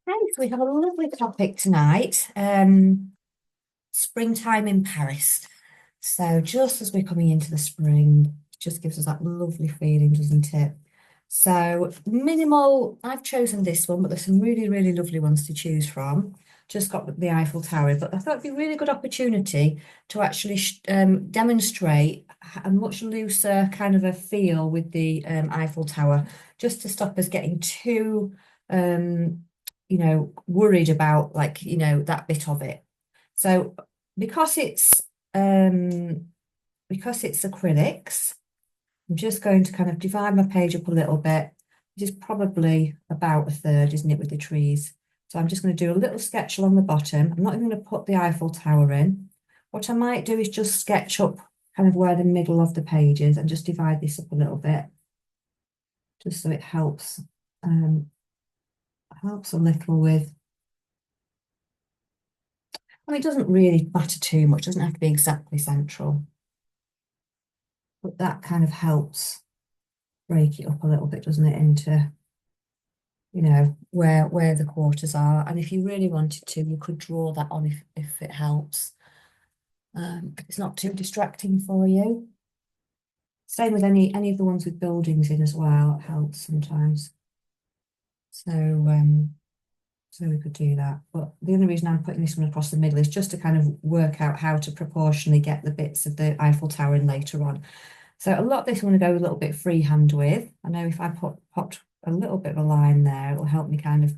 Okay, so we have a lovely topic tonight, springtime in Paris. So just as we're coming into the spring, it just gives us that lovely feeling, doesn't it? So minimal, I've chosen this one, but there's some really, really lovely ones to choose from. Just got the Eiffel Tower, but I thought it'd be a really good opportunity to actually demonstrate a much looser kind of a feel with the Eiffel Tower, just to stop us getting too worried about like, that bit of it. So because it's um, because it's acrylics, I'm just going to kind of divide my page up a little bit, which is probably about a third, isn't it, with the trees? So I'm just going to do a little sketch along the bottom. I'm not even going to put the Eiffel Tower in. What I might do is just sketch up kind of where the middle of the page is and just divide this up a little bit, just so it helps a little with. I mean, it doesn't really matter too much, it doesn't have to be exactly central, but that kind of helps break it up a little bit, doesn't it, into, where the quarters are. And if you really wanted to, you could draw that on if it helps. If it's not too distracting for you. Same with any of the ones with buildings in as well, it helps sometimes. So so we could do that. But the only reason I'm putting this one across the middle is just to kind of work out how to proportionally get the bits of the Eiffel Tower in later on. So a lot of this I'm going to go a little bit freehand with. I know if I popped a little bit of a line there, it will help me kind of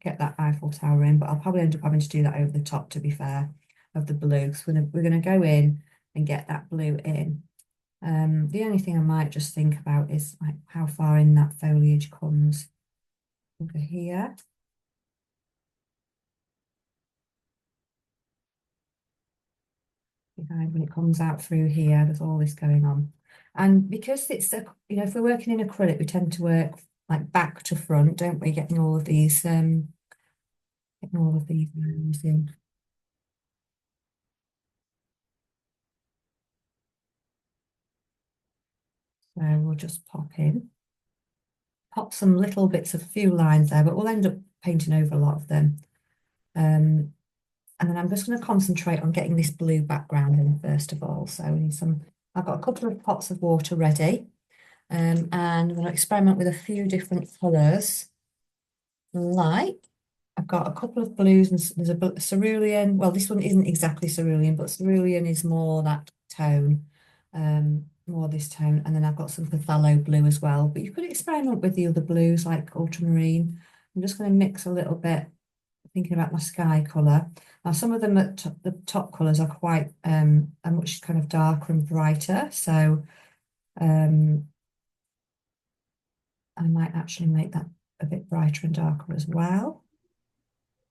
get that Eiffel Tower in, but I'll probably end up having to do that over the top, to be fair, of the blue. So we're gonna go in and get that blue in. The only thing I might just think about is like how far in that foliage comes over here. Behind when it comes out through here, there's all this going on. And because it's if we're working in acrylic, we tend to work like back to front, don't we? Getting all of these lines in. So we'll just pop some little bits of a few lines there, but we'll end up painting over a lot of them. And then I'm just going to concentrate on getting this blue background in first of all. So we need I've got a couple of pots of water ready. And I'm going to experiment with a few different colours. Like, I've got a couple of blues and there's a cerulean. Well, this one isn't exactly cerulean, but cerulean is more that tone, more this tone. And then I've got some phthalo blue as well. But you could experiment with the other blues like ultramarine. I'm just going to mix a little bit, thinking about my sky colour. Now, some of them at the top colours are quite are much kind of darker and brighter. So um, I might actually make that a bit brighter and darker as well.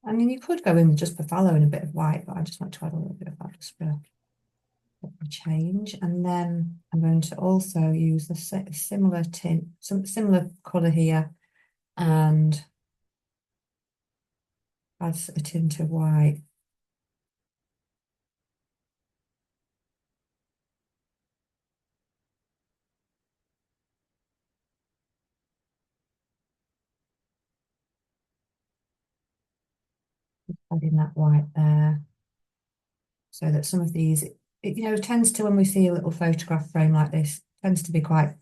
I mean, you could go in with just Buffalo and a bit of white, but I just want to add a little bit of that just for a change. And then I'm going to also use the similar tint, some similar colour here, and add a tint of white. Adding that white there, so that some of these, tends to, when we see a little photograph frame like this, tends to be quite,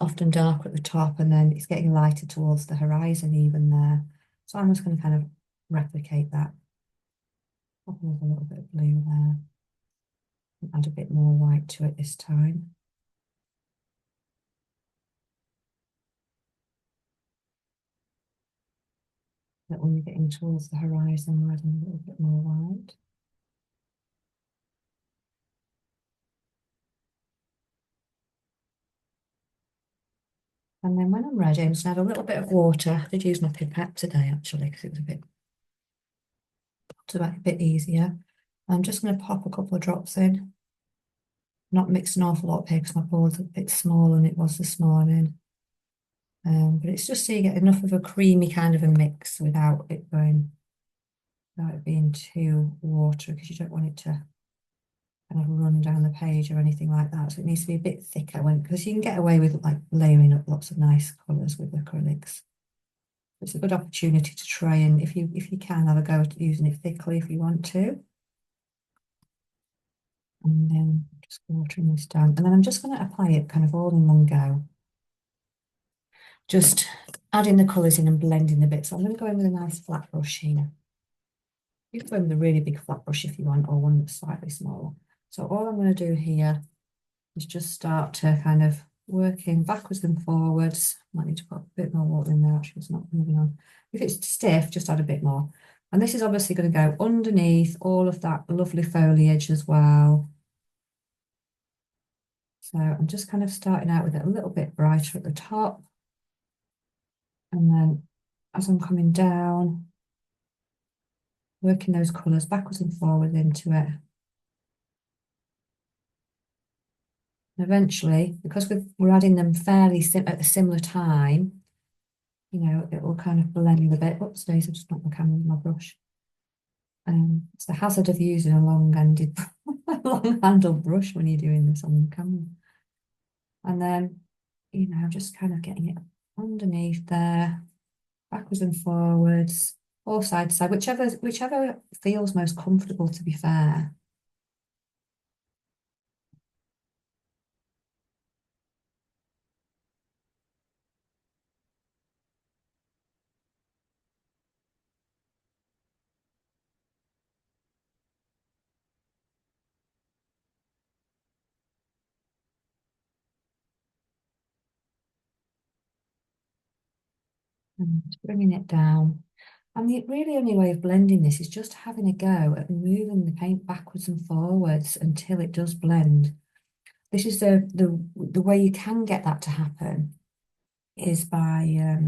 often darker at the top, and then it's getting lighter towards the horizon even there. So I'm just going to kind of replicate that. Pop another little bit of blue there. And add a bit more white to it this time. But when we're getting towards the horizon, we're adding a little bit more white. And then when I'm ready, I'm just going to add a little bit of water. I did use my pipette today, actually, because it was a bit easier. I'm just going to pop a couple of drops in. Not mix an awful lot here because my bowl's a bit small and it was this morning. But it's just so you get enough of a creamy kind of a mix without it being too watery, because you don't want it to kind of run down the page or anything like that. So it needs to be a bit thicker because you can get away with like layering up lots of nice colours with acrylics. It's a good opportunity to try, and if you can, have a go at using it thickly if you want to. And then just watering this down. And then I'm just going to apply it kind of all in one go. Just adding the colours in and blending the bits. So I'm going to go in with a nice flat brush here. You can go in with a really big flat brush if you want, or one that's slightly smaller. So all I'm going to do here is just start to kind of working backwards and forwards. Might need to put a bit more water in there, actually, it's not moving on. If it's stiff, just add a bit more. And this is obviously going to go underneath all of that lovely foliage as well. So I'm just kind of starting out with it a little bit brighter at the top. And then as I'm coming down, working those colours backwards and forwards into it. And eventually, because we're adding them fairly at a similar time, you know, it will kind of blend a bit. Oops, days, I've just knocked my camera with my brush. It's the hazard of using a long-handed, long-handled brush when you're doing this on the camera. And then, you know, just kind of getting it underneath there, backwards and forwards, or side to side, whichever feels most comfortable, to be fair. And bringing it down. And the really only way of blending this is just having a go at moving the paint backwards and forwards until it does blend. This is the way you can get that to happen is by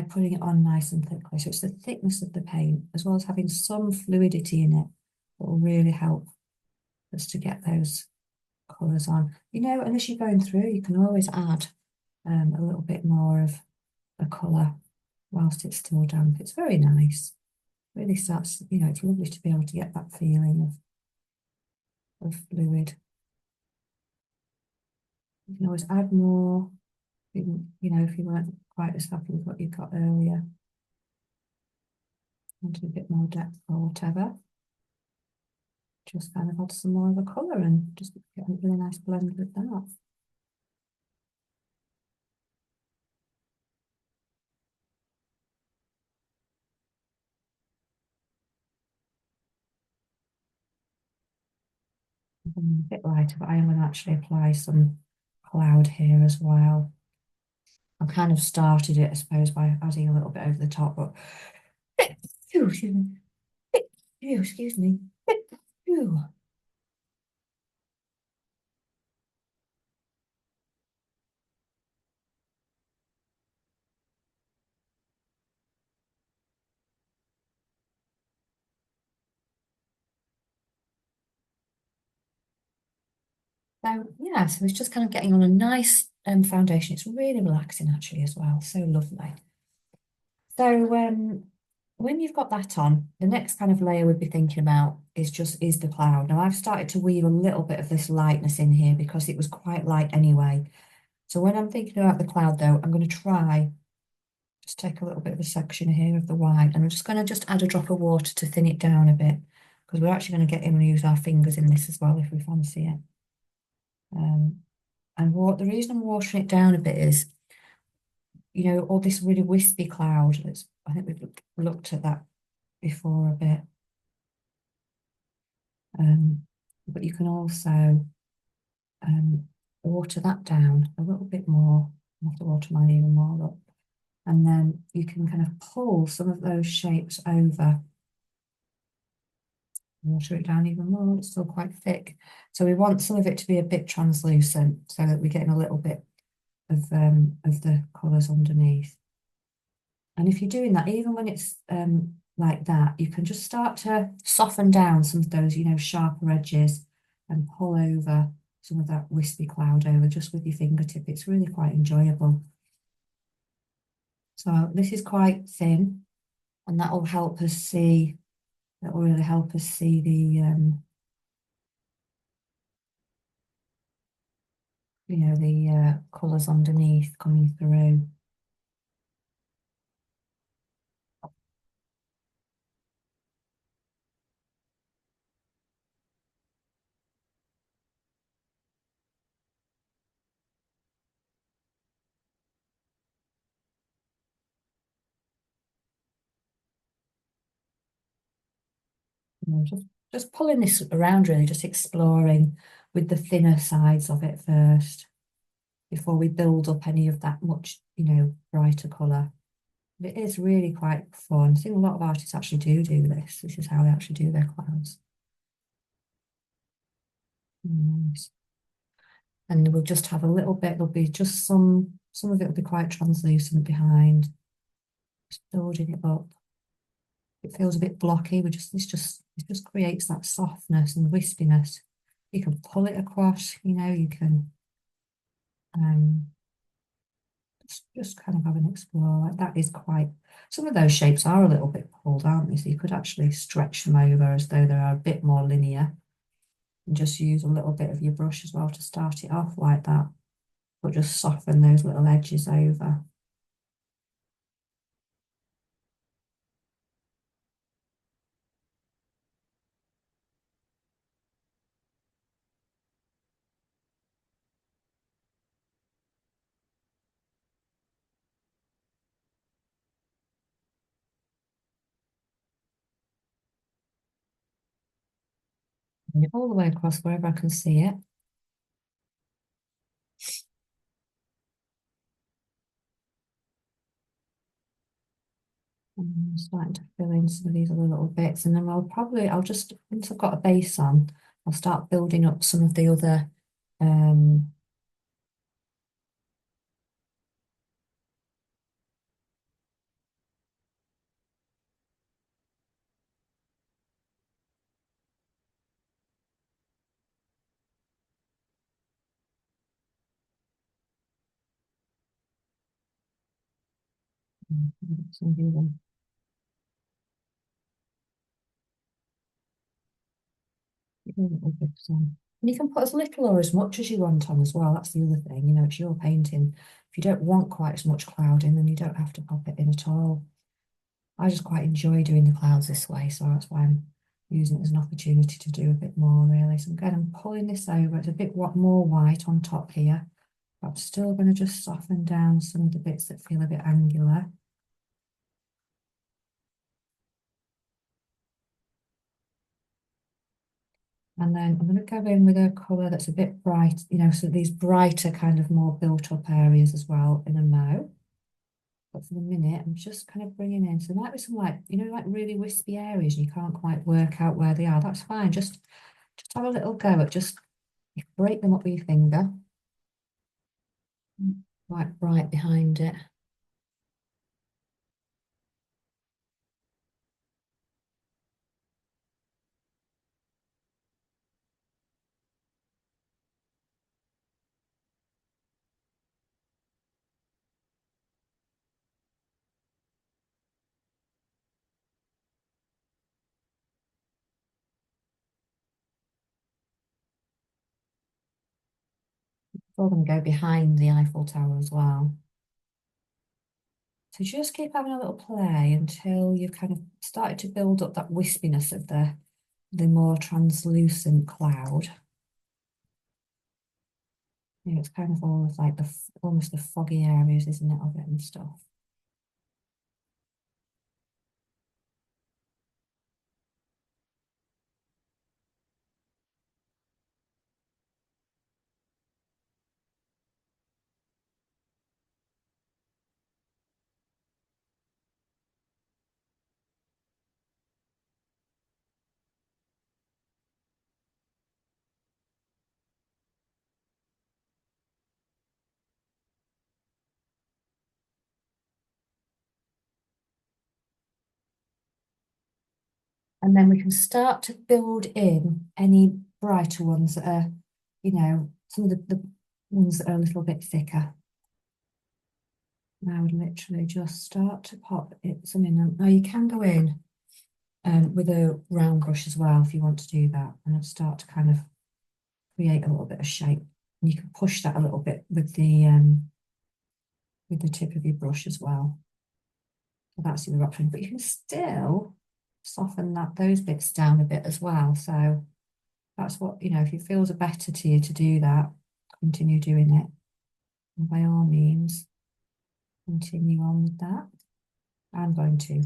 putting it on nice and thickly. So it's the thickness of the paint as well as having some fluidity in it that will really help us to get those colours on. You know, and as you're going through, you can always add a little bit more of a colour whilst it's still damp. It's very nice. Really starts, you know, it's lovely to be able to get that feeling of fluid. You can always add more, you know, if you weren't quite as happy with what you got earlier. Wanted a bit more depth or whatever. Just kind of add some more of a colour and just get a really nice blend with that. A bit lighter, but I am going to actually apply some cloud here as well. I've kind of started it, I suppose, by adding a little bit over the top, but excuse me. Excuse me. So yeah, so it's just kind of getting on a nice foundation. It's really relaxing actually as well. So lovely. So when you've got that on, the next kind of layer we'd be thinking about is the cloud. Now I've started to weave a little bit of this lightness in here because it was quite light anyway. So when I'm thinking about the cloud though, I'm going to try just take a little bit of a section here of the white, and I'm just going to just add a drop of water to thin it down a bit because we're actually going to get in and use our fingers in this as well if we fancy it. And what the reason I'm watering it down a bit is, you know, all this really wispy cloud. I think we've looked at that before a bit. But you can also water that down a little bit more. I have to water mine even more up. And then you can kind of pull some of those shapes over. Water it down even more, it's still quite thick. So we want some of it to be a bit translucent so that we're getting a little bit of the colours underneath. And if you're doing that, even when it's like that, you can just start to soften down some of those, you know, sharper edges and pull over some of that wispy cloud over just with your fingertip. It's really quite enjoyable. So this is quite thin, and that will help us see, that will really help us see you know, the colours underneath coming through. You know, just pulling this around really, just exploring with the thinner sides of it first before we build up any of that much, you know, brighter colour. It is really quite fun. I think a lot of artists actually do this. This is how they actually do their clouds. Nice. And we'll just have a little bit, there'll be just some of it will be quite translucent behind, just building it up. It feels a bit blocky, it just creates that softness and wispiness. You can pull it across, you know, you can um just kind of have an explore. Like that is quite, some of those shapes are a little bit pulled, aren't they? So you could actually stretch them over as though they are a bit more linear and just use a little bit of your brush as well to start it off like that, but just soften those little edges over. And all the way across wherever I can see it. And I'm starting to fill in some of these other little bits, and then I'll just, once I've got a base on, I'll start building up some of the other um some of the little bits on. And you can put as little or as much as you want on as well. That's the other thing, you know, it's your painting. If you don't want quite as much cloud in, then you don't have to pop it in at all. I just quite enjoy doing the clouds this way, so that's why I'm using it as an opportunity to do a bit more really. So again, I'm pulling this over. It's a bit more white on top here. But I'm still going to just soften down some of the bits that feel a bit angular. And then I'm going to go in with a colour that's a bit bright, you know, so these brighter kind of more built up areas as well in a mauve. But for the minute, I'm just kind of bringing in, so there might be some like, you know, like really wispy areas and you can't quite work out where they are. That's fine. Just have a little go at just, you break them up with your finger, quite bright behind it. We're going to go behind the Eiffel Tower as well. So just keep having a little play until you've kind of started to build up that wispiness of the more translucent cloud. You know, it's kind of almost like almost the foggy areas, isn't it, of it and stuff. And then we can start to build in any brighter ones that are, you know, some of the ones that are a little bit thicker. And I would literally just start to pop it some in. Now you can go in with a round brush as well if you want to do that, and start to kind of create a little bit of shape. And you can push that a little bit with the tip of your brush as well. So that's the other option, but you can still soften those bits down a bit as well. So that's what, if it feels better to you to do that, continue doing it. And by all means, continue on with that. I'm going to.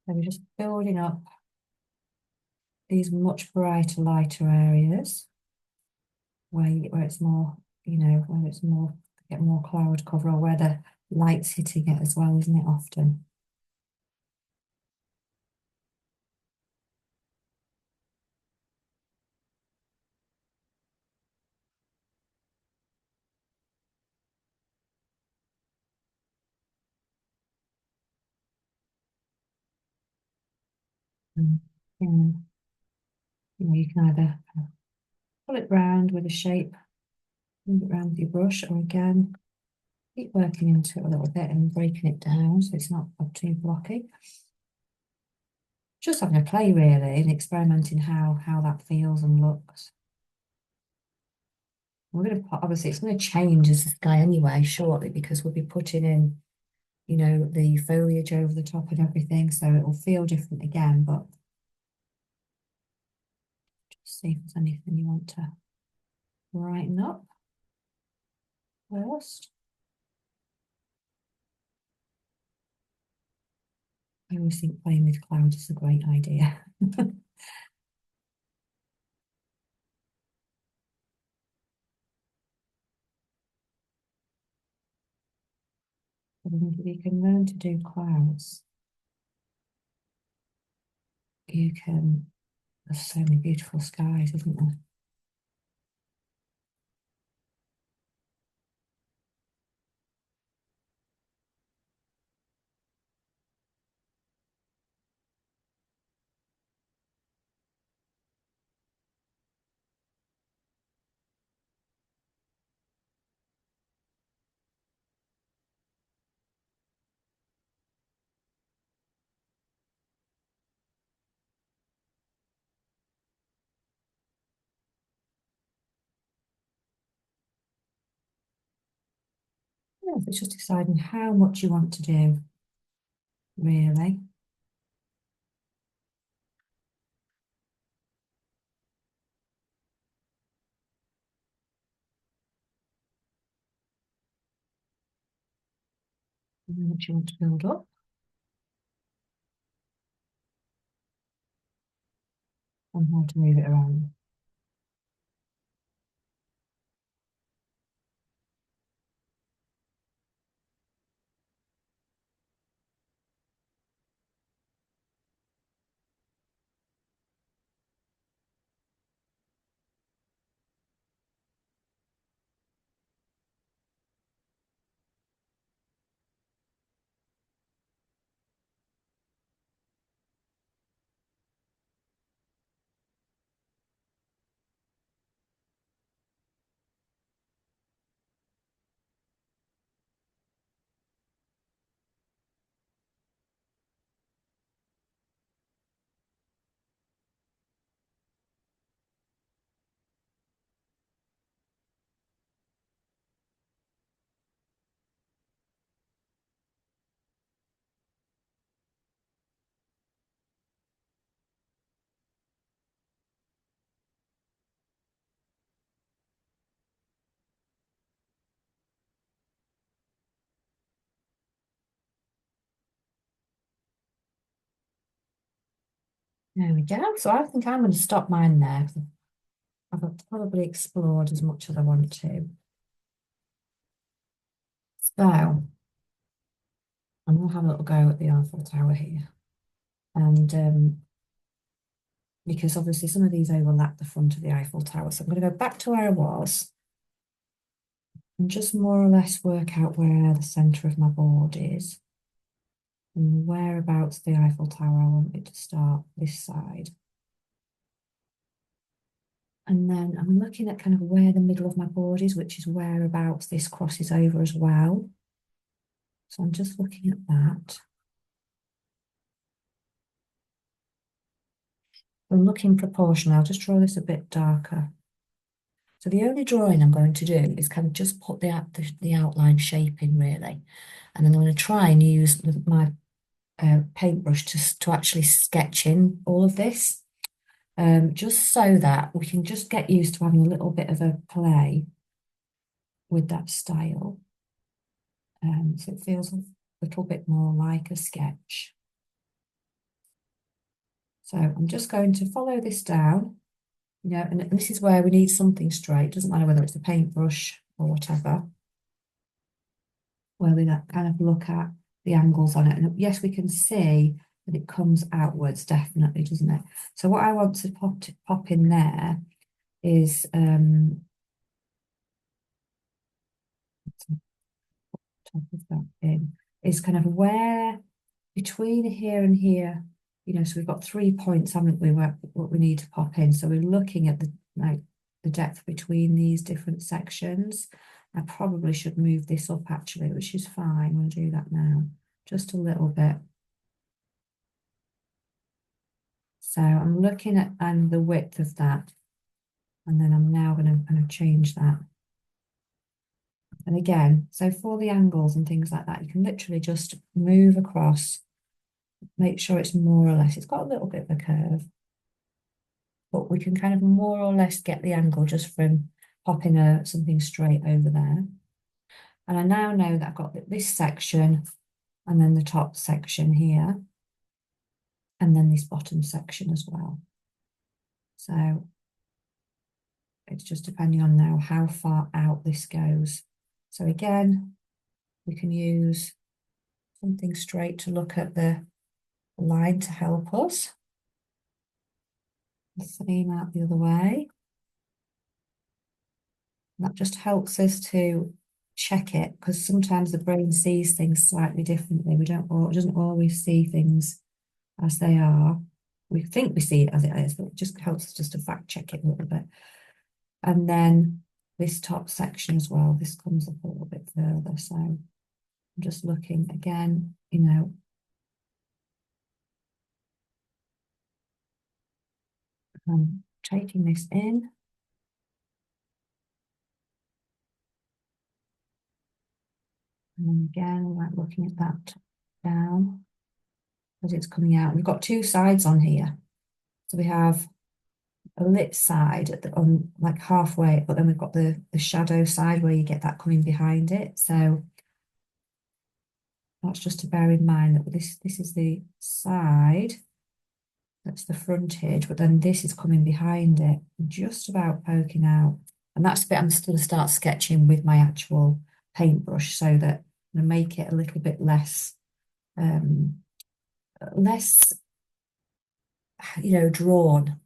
So we're just building up these much brighter, lighter areas where it's more, where it's more, get more cloud cover, or where the light's hitting it as well, isn't it, often? Mm. Yeah. You can either pull it round with a shape, move it around with your brush, or again, keep working into it a little bit and breaking it down so it's not too blocky. Just having a play really and experimenting how that feels and looks. We're going to put, obviously it's going to change as the sky anyway shortly, because we'll be putting in, the foliage over the top and everything, so it will feel different again, but just see if there's anything you want to brighten up first. I always think playing with clouds is a great idea. I think if you can learn to do clouds, you can, there's so many beautiful skies, isn't there? Yeah, it's just deciding how much you want to do, really. And how much you want to build up. And how to move it around. There we go. So I think I'm going to stop mine there. I've probably explored as much as I want to. So I'm going to have a little go at the Eiffel Tower here. And because obviously some of these overlap the front of the Eiffel Tower. So I'm going to go back to where I was and just more or less work out where the centre of my board is and whereabouts the Eiffel Tower I want it to start this side. And then I'm looking at kind of where the middle of my board is, which is whereabouts this crosses over as well. So I'm just looking at that. I'm looking proportional. I'll just draw this a bit darker. So the only drawing I'm going to do is kind of just put the outline shape in really. And then I'm going to try and use my paintbrush to actually sketch in all of this. Just so that we can just get used to having a little bit of a play with that style. So it feels a little bit more like a sketch. So I'm just going to follow this down, you know, and this is where we need something straight. It doesn't matter whether it's a paintbrush or whatever, where we kind of look at the angles on it. And yes, we can see that it comes outwards, definitely, doesn't it? So what I want to pop in there is top of that in, is kind of where between here and here, you know, so we've got 3 points, haven't we, where what we need to pop in. So we're looking at the depth between these different sections. I probably should move this up actually, which is fine. I'm going to do that now, just a little bit. So I'm looking at the width of that, and then I'm now going to change that. And again, so for the angles and things like that, you can literally just move across, make sure it's more or less, it's got a little bit of a curve, but we can kind of more or less get the angle just from popping something straight over there. And I now know that I've got this section and then the top section here, and then this bottom section as well. So it's just depending on now how far out this goes. So again, we can use something straight to look at the line to help us. The same out the other way. That just helps us to check it, because sometimes the brain sees things slightly differently. It doesn't always see things as they are. We think we see it as it is, but it just helps us just to fact check it a little bit. And then this top section as well, this comes up a little bit further. So I'm just looking again, you know, I'm taking this in. And then again, like looking at that down as it's coming out. We've got two sides on here. So we have a lit side on like halfway, but then we've got the shadow side where you get that coming behind it. So that's just to bear in mind that this is the side, that's the frontage, but then this is coming behind it, just about poking out. And that's the bit I'm still to start sketching with my actual paintbrush, so that I'm gonna make it a little bit less less, you know, drawn,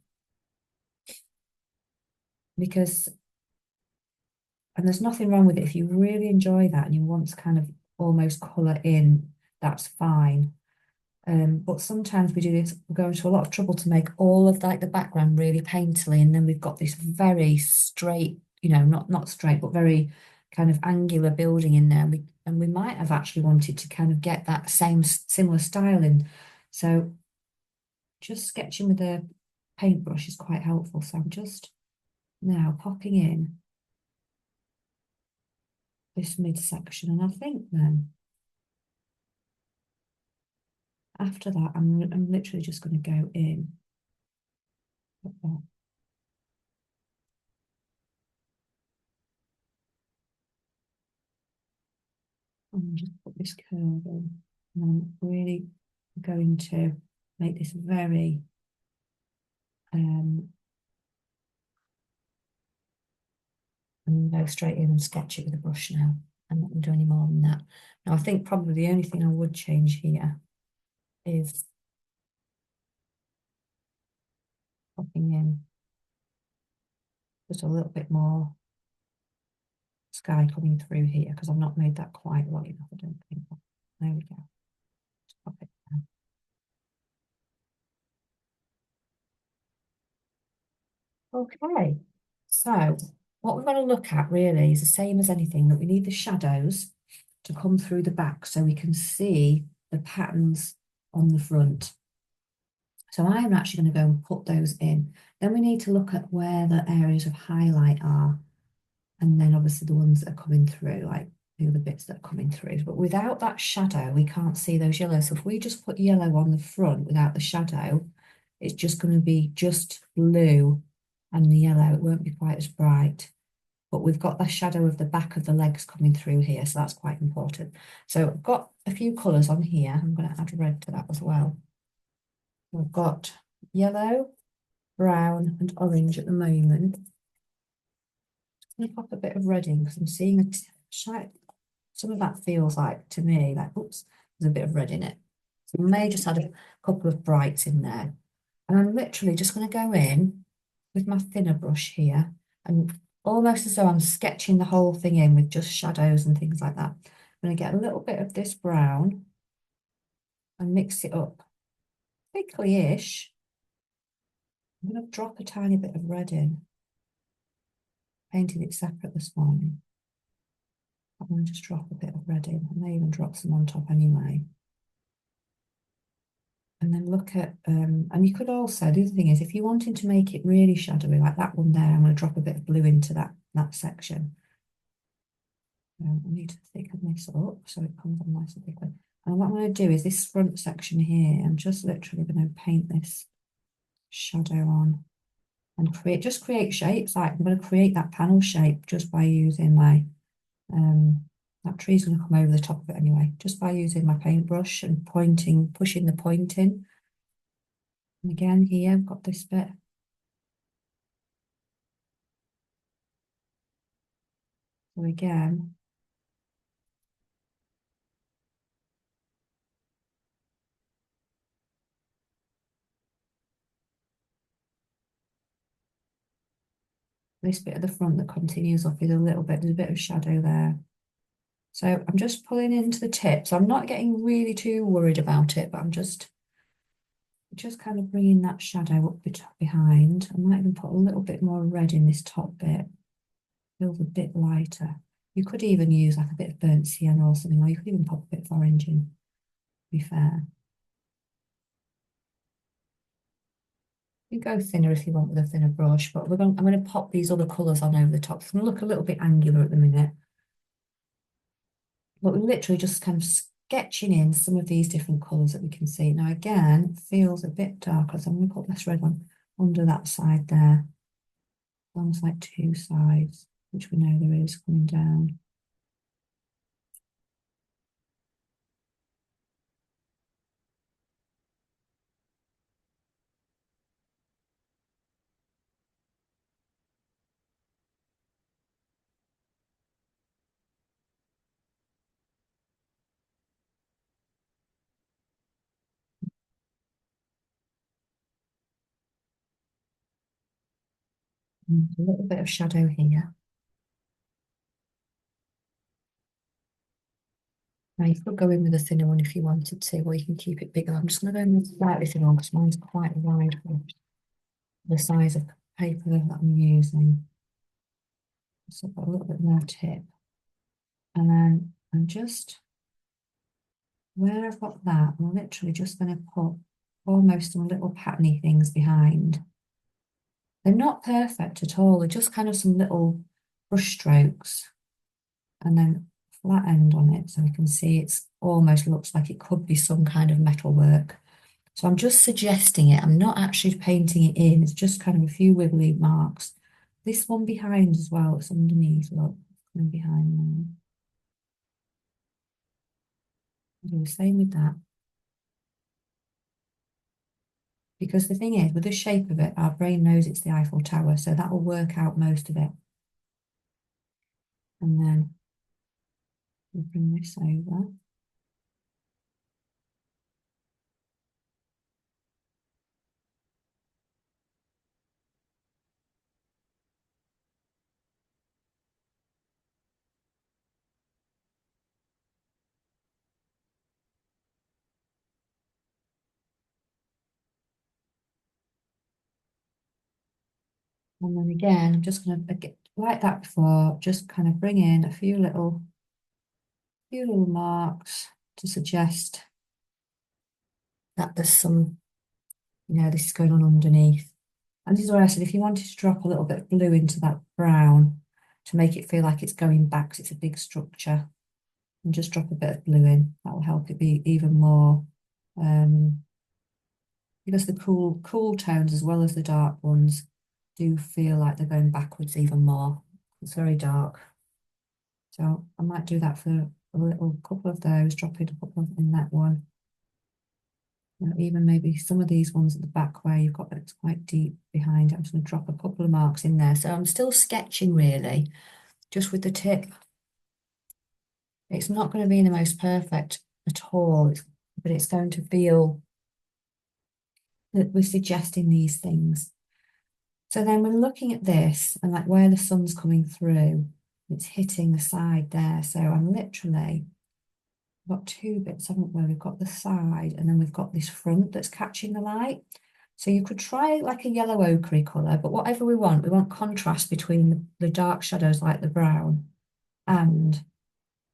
because, and there's nothing wrong with it if you really enjoy that and you want to kind of almost colour in, that's fine. But sometimes we do this, we go into a lot of trouble to make all of like the background really painterly, and then we've got this very straight, you know, not straight, but very kind of angular building in there. And we might have actually wanted to kind of get that similar style in. So just sketching with a paintbrush is quite helpful. So I'm just now popping in this midsection, and I think then after that I'm literally just going to go in like that. And just put this curve in, and I'm really going to make this very and go straight in and sketch it with a brush now. I'm not going to do any more than that. Now I think probably the only thing I would change here is popping in just a little bit more sky coming through here because I've not made that quite light enough, I don't think. There we go. Just pop it down. Okay, so what we're going to look at really is the same as anything, that we need the shadows to come through the back so we can see the patterns on the front. So I'm actually going to go and put those in. Then we need to look at where the areas of highlight are. And then obviously the ones that are coming through, like the other bits that are coming through. But without that shadow, we can't see those yellows. So if we just put yellow on the front without the shadow, it's just going to be just blue and the yellow. It won't be quite as bright. But we've got the shadow of the back of the legs coming through here, so that's quite important. So I've got a few colours on here. I'm going to add red to that as well. We've got yellow, brown and orange at the moment. I'm going to pop a bit of red in because I'm seeing some of that feels like, to me, like, oops, there's a bit of red in it. So I may just add a couple of brights in there. And I'm literally just going to go in with my thinner brush here and almost as though I'm sketching the whole thing in with just shadows and things like that. I'm going to get a little bit of this brown and mix it up thickly-ish. I'm going to drop a tiny bit of red in. Painted it separate this morning. I'm going to just drop a bit of red in. I may even drop some on top anyway. And then look at, and you could also, the other thing is, if you're wanting to make it really shadowy, like that one there, I'm going to drop a bit of blue into that section. I need to thicken this up so it comes on nice and thickly. And what I'm going to do is this front section here, I'm just literally going to paint this shadow on and just create shapes. Like I'm going to create that panel shape just by using my, that tree's going to come over the top of it anyway, just by using my paintbrush and pushing the point in. And again, here I've got this bit. So again, this bit at the front that continues off with a little bit, there's a bit of shadow there. So I'm just pulling into the tips. I'm not getting really too worried about it, but I'm just kind of bringing that shadow up behind. I might even put a little bit more red in this top bit. Feels a bit lighter. You could even use like a bit of burnt sienna or something, or you could even pop a bit of orange in, to be fair. You go thinner if you want with a thinner brush, but I'm going to pop these other colours on over the top. It's going to look a little bit angular at the minute. But we're literally just kind of sketching in some of these different colours that we can see. Now again, it feels a bit darker, so I'm going to put this red one under that side there. Almost like two sides, which we know there is coming down. And a little bit of shadow here. Now you could go in with a thinner one if you wanted to, or you can keep it bigger. I'm just going to go in with slightly thinner one because mine's quite wide for the size of paper that I'm using. So I've got a little bit more tip. And then I'm just, where I've got that, I'm literally just going to put almost some little patterny things behind. They're not perfect at all. They're just kind of some little brush strokes and then flat end on it. So you can see it's almost looks like it could be some kind of metal work. So I'm just suggesting it. I'm not actually painting it in. It's just kind of a few wiggly marks. This one behind as well, it's underneath, look, coming behind now. Do the same with that. Because the thing is, with the shape of it, our brain knows it's the Eiffel Tower, so that will work out most of it. And then we'll bring this over. And then again, I'm just going to, like that before, just kind of bring in a few little marks to suggest that there's some, this is going on underneath. And this is where I said, if you wanted to drop a little bit of blue into that brown to make it feel like it's going back, 'cause it's a big structure, and just drop a bit of blue in, that will help it be even more, because the cool tones as well as the dark ones do feel like they're going backwards even more. It's very dark. So I might do that for a little couple of those, drop in a couple of in that one. Even maybe some of these ones at the back where you've got it's quite deep behind it. I'm just going to drop a couple of marks in there. So I'm still sketching really, just with the tip. It's not going to be the most perfect at all, but it's going to feel that we're suggesting these things. So then we're looking at this and like where the sun's coming through, it's hitting the side there. So I'm literally got two bits, haven't we? We've got the side and then we've got this front that's catching the light. So you could try like a yellow ochre colour, but whatever we want contrast between the dark shadows like the brown and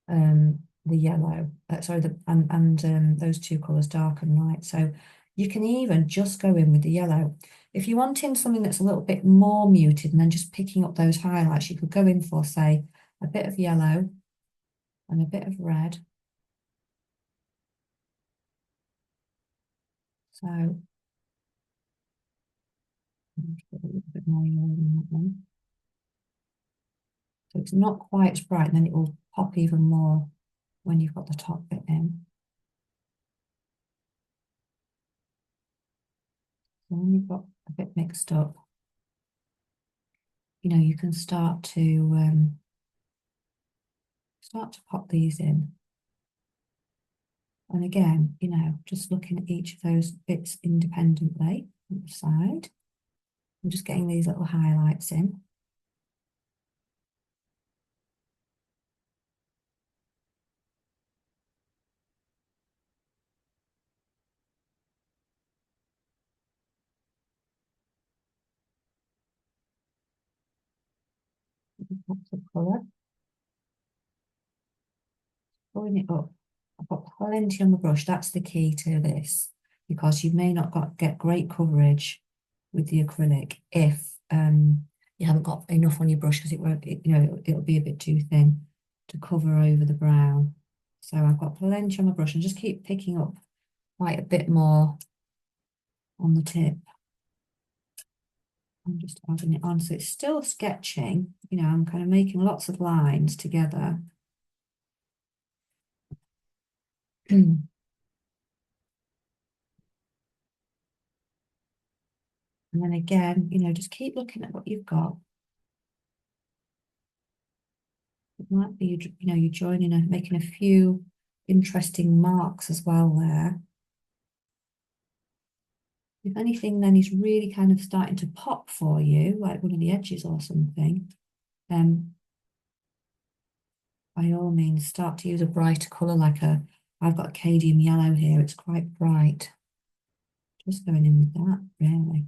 the yellow. Those two colours, dark and light. So you can even just go in with the yellow. If you want in something that's a little bit more muted and then just picking up those highlights, you could go in for, say, a bit of yellow and a bit of red. So a little bit more yellow in that one. So it's not quite as bright, and then it will pop even more when you've got the top bit in. So when you've got a bit mixed up, you can start to pop these in. And again, just looking at each of those bits independently on the side. I'm just getting these little highlights in. Pops of colour. Pulling it up. I've got plenty on the brush. That's the key to this, because you may not get great coverage with the acrylic if you haven't got enough on your brush, because it won't, it'll be a bit too thin to cover over the brown. So I've got plenty on my brush and just keep picking up quite a bit more on the tip. I'm just adding it on. So it's still sketching, I'm kind of making lots of lines together. And then again, just keep looking at what you've got. It might be, you're joining and making a few interesting marks as well there. If anything then is really kind of starting to pop for you, like one of the edges or something, then by all means start to use a brighter colour, I've got a cadmium yellow here, it's quite bright. Just going in with that, really.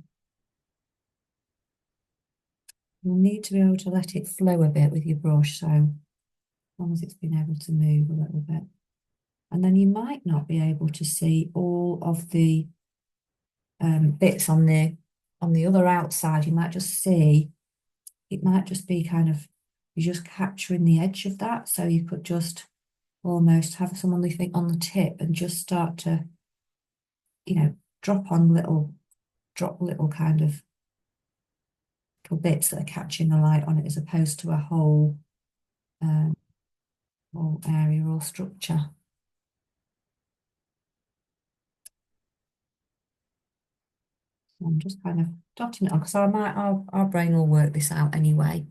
You'll need to be able to let it flow a bit with your brush, so as long as it's been able to move a little bit. And then you might not be able to see all of the bits on the other outside. You might just see, it might just be kind of, you're just capturing the edge of that. So you could just almost have some on the tip and just start to, drop little kind of little bits that are catching the light on it, as opposed to a whole area or structure. So I'm just kind of dotting it on, because our brain will work this out anyway.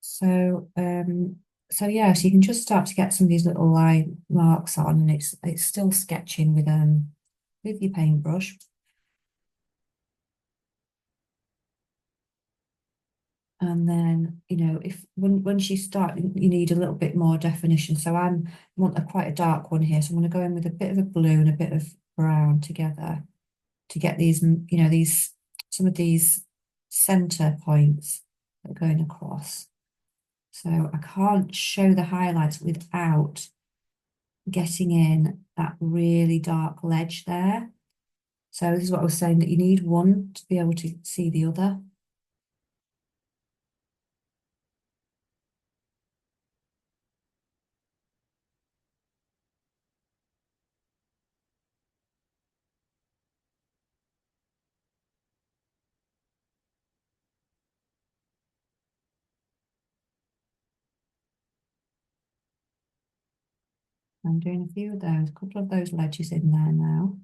So yeah, so you can just start to get some of these little line marks on, and it's still sketching with your paintbrush. And then, you know, if once you start, you need a little bit more definition. So I want quite a dark one here. So I'm going to go in with a bit of a blue and a bit of brown together to get these, you know, some of these center points that are going across. So I can't show the highlights without getting in that really dark ledge there. So this is what I was saying, that you need one to be able to see the other. I'm doing a few of those, a couple of those ledges in there now.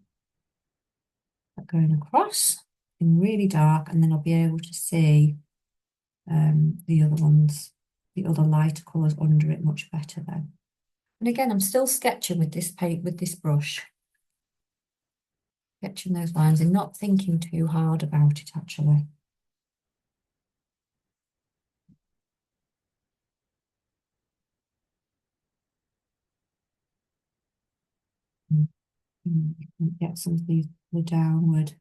Going across in really dark, and then I'll be able to see the other ones, the other lighter colours under it much better then. And again, I'm still sketching with this paint, with this brush, sketching those lines and not thinking too hard about it actually. Get some of the downward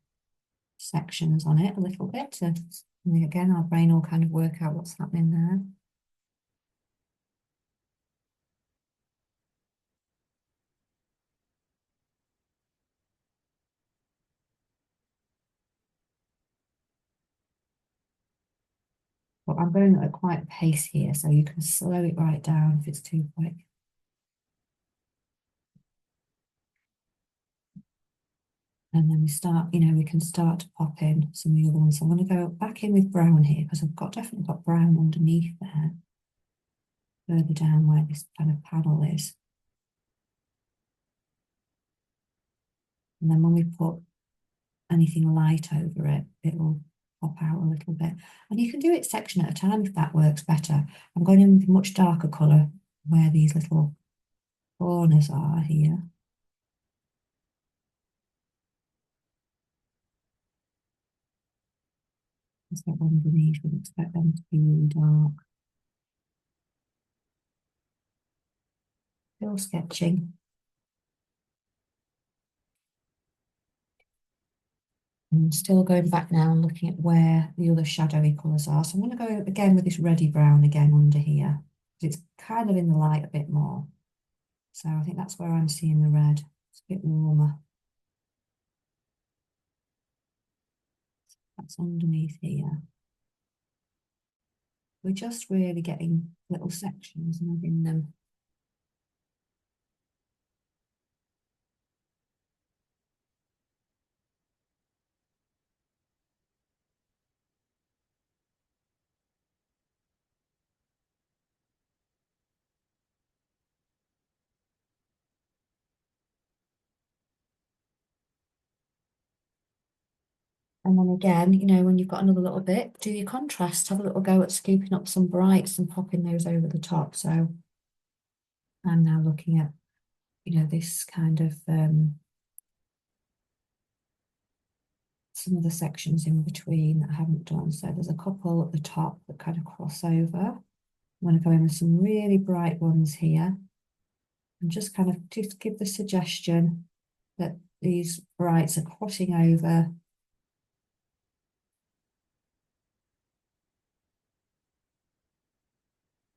sections on it a little bit. And again, our brain will kind of work out what's happening there. But I'm going at quite a pace here, so you can slow it right down if it's too quick. And then we start, you know, we can start to pop in some of the other ones. So I'm going to go back in with brown here because I've definitely got brown underneath there, further down where this kind of panel is. And then when we put anything light over it, it will pop out a little bit. And you can do it section at a time if that works better. I'm going in with a much darker colour where these little corners are here. So underneath, we'd expect them to be really dark. Still sketching. I'm still going back now and looking at where the other shadowy colours are. So I'm going to go again with this reddy brown again under here. It's kind of in the light a bit more. So I think that's where I'm seeing the red. It's a bit warmer. That's underneath here. We're just really getting little sections and moving them. And then again, you know, when you've got another little bit, do your contrast, have a little go at scooping up some brights and popping those over the top. So I'm now looking at, you know, this kind of some of the sections in between that I haven't done. So there's a couple at the top that kind of cross over. I'm going to go in with some really bright ones here and just kind of just give the suggestion that these brights are crossing over.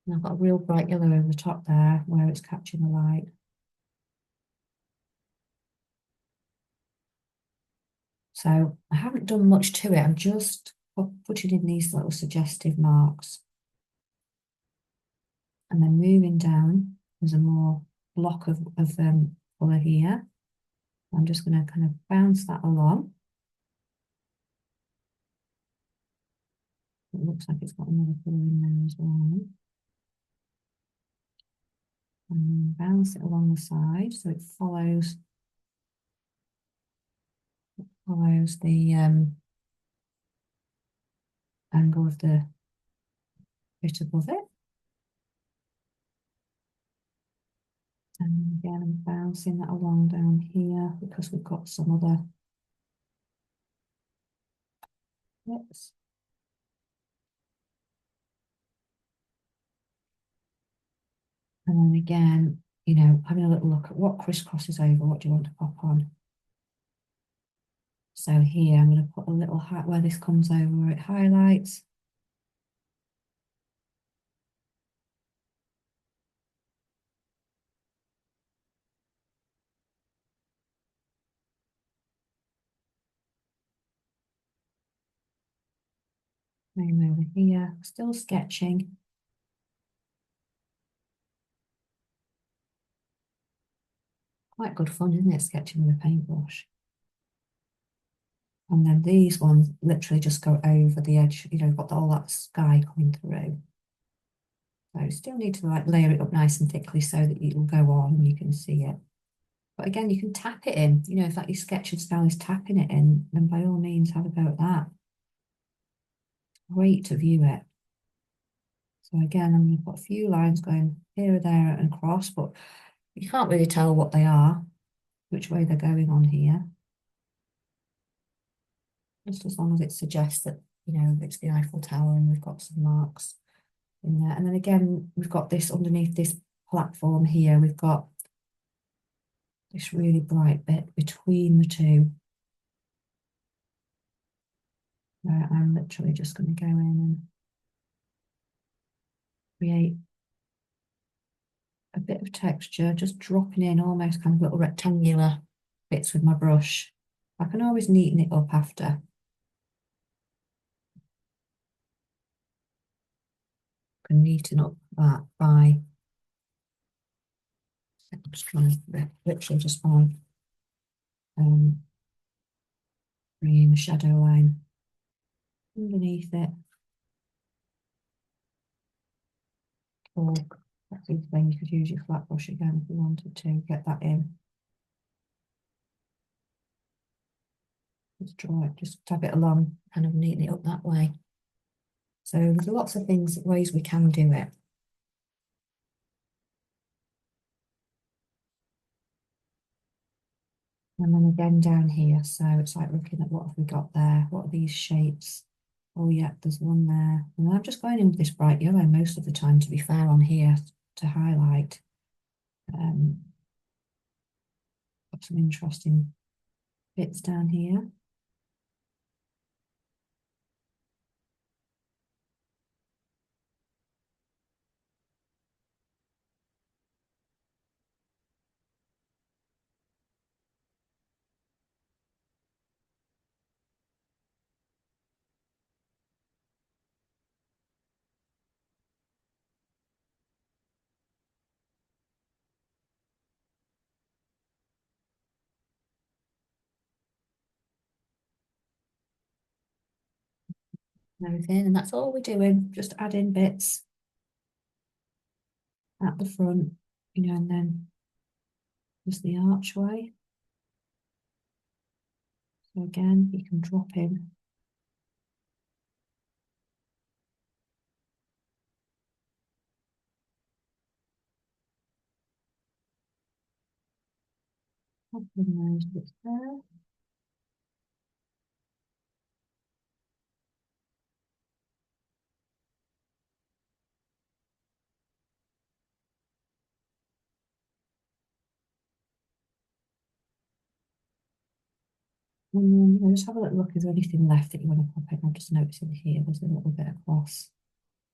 And I've got a real bright yellow over the top there where it's catching the light. So I haven't done much to it. I'm just putting in these little suggestive marks. And then moving down, there's a more block of colour here. I'm just going to kind of bounce that along. It looks like it's got another colour in there as well. And then bounce it along the side so it follows the angle of the bit above it. And again, I'm bouncing that along down here because we've got some other bits. And then again, you know, having a little look at what crisscrosses over, what do you want to pop on? So here I'm going to put a little hat where this comes over, where it highlights. Same over here, still sketching. Quite good fun, isn't it, sketching with a paintbrush? And then these ones literally just go over the edge, you know, got all that sky coming through. So you still need to like layer it up nice and thickly so that it'll go on and you can see it. But again, you can tap it in, you know, if like your sketching style is tapping it in, then by all means have a go at that. Great to view it. So again, I'm going to put a few lines going here, there and across, but you can't really tell what they are, which way they're going on here. Just as long as it suggests that, you know, it's the Eiffel Tower and we've got some marks in there. And then again, we've got this underneath this platform here, we've got this really bright bit between the two. Where I'm literally just going to go in and create a bit of texture, just dropping in almost kind of little rectangular bits with my brush. I can always neaten it up after. I can neaten up that by I'm just trying to literally just by bringing the shadow line underneath it. Or that's the thing, you could use your flat brush again if you wanted to get that in. Just draw it, just tap it along, kind of neaten it up that way. So there's lots of things, ways we can do it. And then again down here, so it's like looking at what have we got there? What are these shapes? Oh yeah, there's one there. And I'm just going in with this bright yellow most of the time, to be fair, on here to highlight. Got some interesting bits down here. And everything, and that's all we're doing, just adding bits at the front, you know, and then just the archway. So again, you can drop in those bits there. And then, you know, just have a little look, is there anything left that you want to pop in? I'm just noticing here, there's a little bit across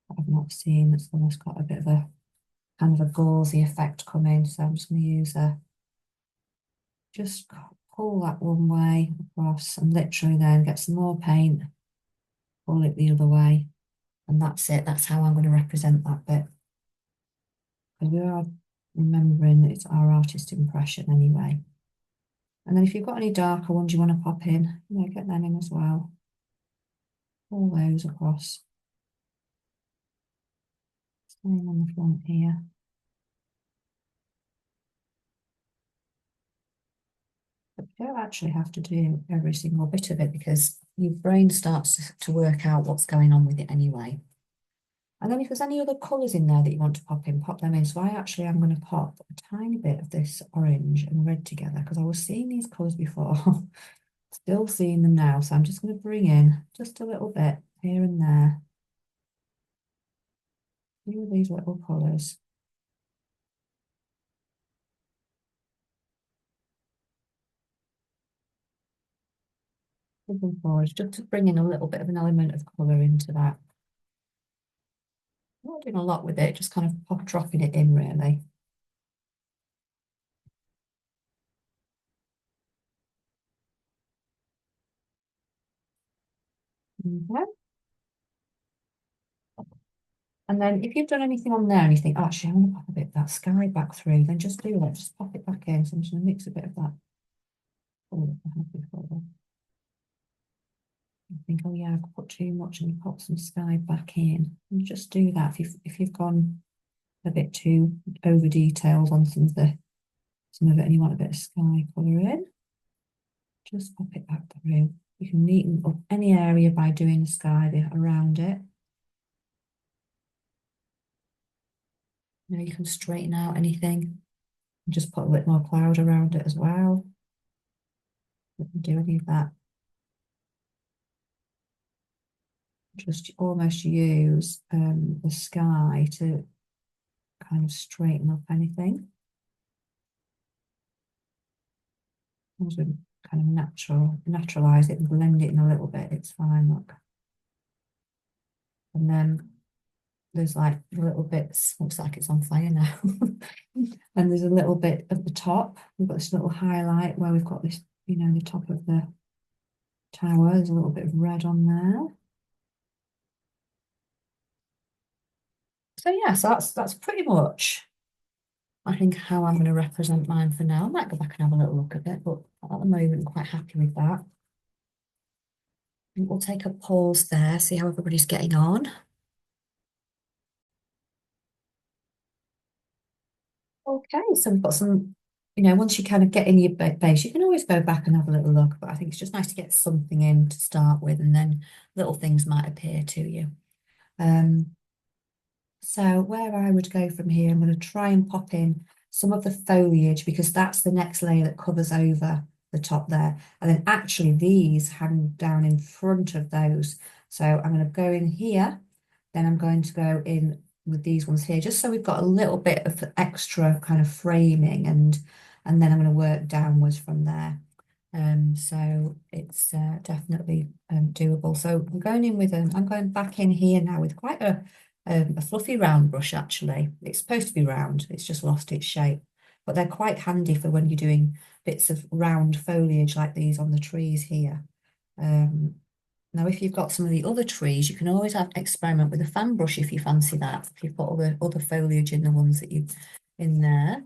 that I've not seen, that's almost got a bit of a kind of a gauzy effect coming. So I'm just going to use just pull that one way across and literally then get some more paint, pull it the other way. And that's it. That's how I'm going to represent that bit. Because we are remembering that it's our artist impression anyway. And then if you've got any darker ones you want to pop in, you know, get them in as well. Pull those across. Same on the front here. But you don't actually have to do every single bit of it because your brain starts to work out what's going on with it anyway. And then if there's any other colours in there that you want to pop in, pop them in. So I actually am going to pop a tiny bit of this orange and red together because I was seeing these colours before, still seeing them now. So I'm just going to bring in just a little bit here and there. A few of these little colours. Looking forward, just to bring in a little bit of an element of colour into that. I'm not doing a lot with it, just kind of dropping it in really. Okay. And then if you've done anything on there and you think, oh, actually, I want to pop a bit of that sky back through, then just do that. Just pop it back in. So I'm just going to mix a bit of that. Oh, I had before. I think, oh yeah, I've put too much and pop some sky back in. And just do that if you've gone a bit too over detailed on some of it and you want a bit of sky colour in, just pop it back through. You can neaten up any area by doing the sky around it. You know, you can straighten out anything and just put a bit more cloud around it as well. Don't do any of that. Just almost use the sky to kind of straighten up anything. As we kind of naturalize it and blend it in a little bit, it's fine, look. And then there's like little bits, looks like it's on fire now. And there's a little bit at the top. We've got this little highlight where we've got this, you know, the top of the tower. There's a little bit of red on there. So yeah, so that's pretty much, I think, how I'm going to represent mine for now. I might go back and have a little look at it, but at the moment, I'm quite happy with that. We'll take a pause there, see how everybody's getting on. Okay, so we've got some, you know, once you kind of get in your base, you can always go back and have a little look, but I think it's just nice to get something in to start with, and then little things might appear to you. So where I would go from here, I'm going to try and pop in some of the foliage because that's the next layer that covers over the top there. And then actually these hang down in front of those. So I'm going to go in here, then I'm going to go in with these ones here, just so we've got a little bit of extra kind of framing, and then I'm going to work downwards from there. So it's definitely doable. So I'm going in with I'm going back in here now with quite a fluffy round brush actually. It's supposed to be round, it's just lost its shape. But they're quite handy for when you're doing bits of round foliage like these on the trees here. Now, if you've got some of the other trees, you can always have experiment with a fan brush if you fancy that. If you've got other foliage in the ones that you've in there.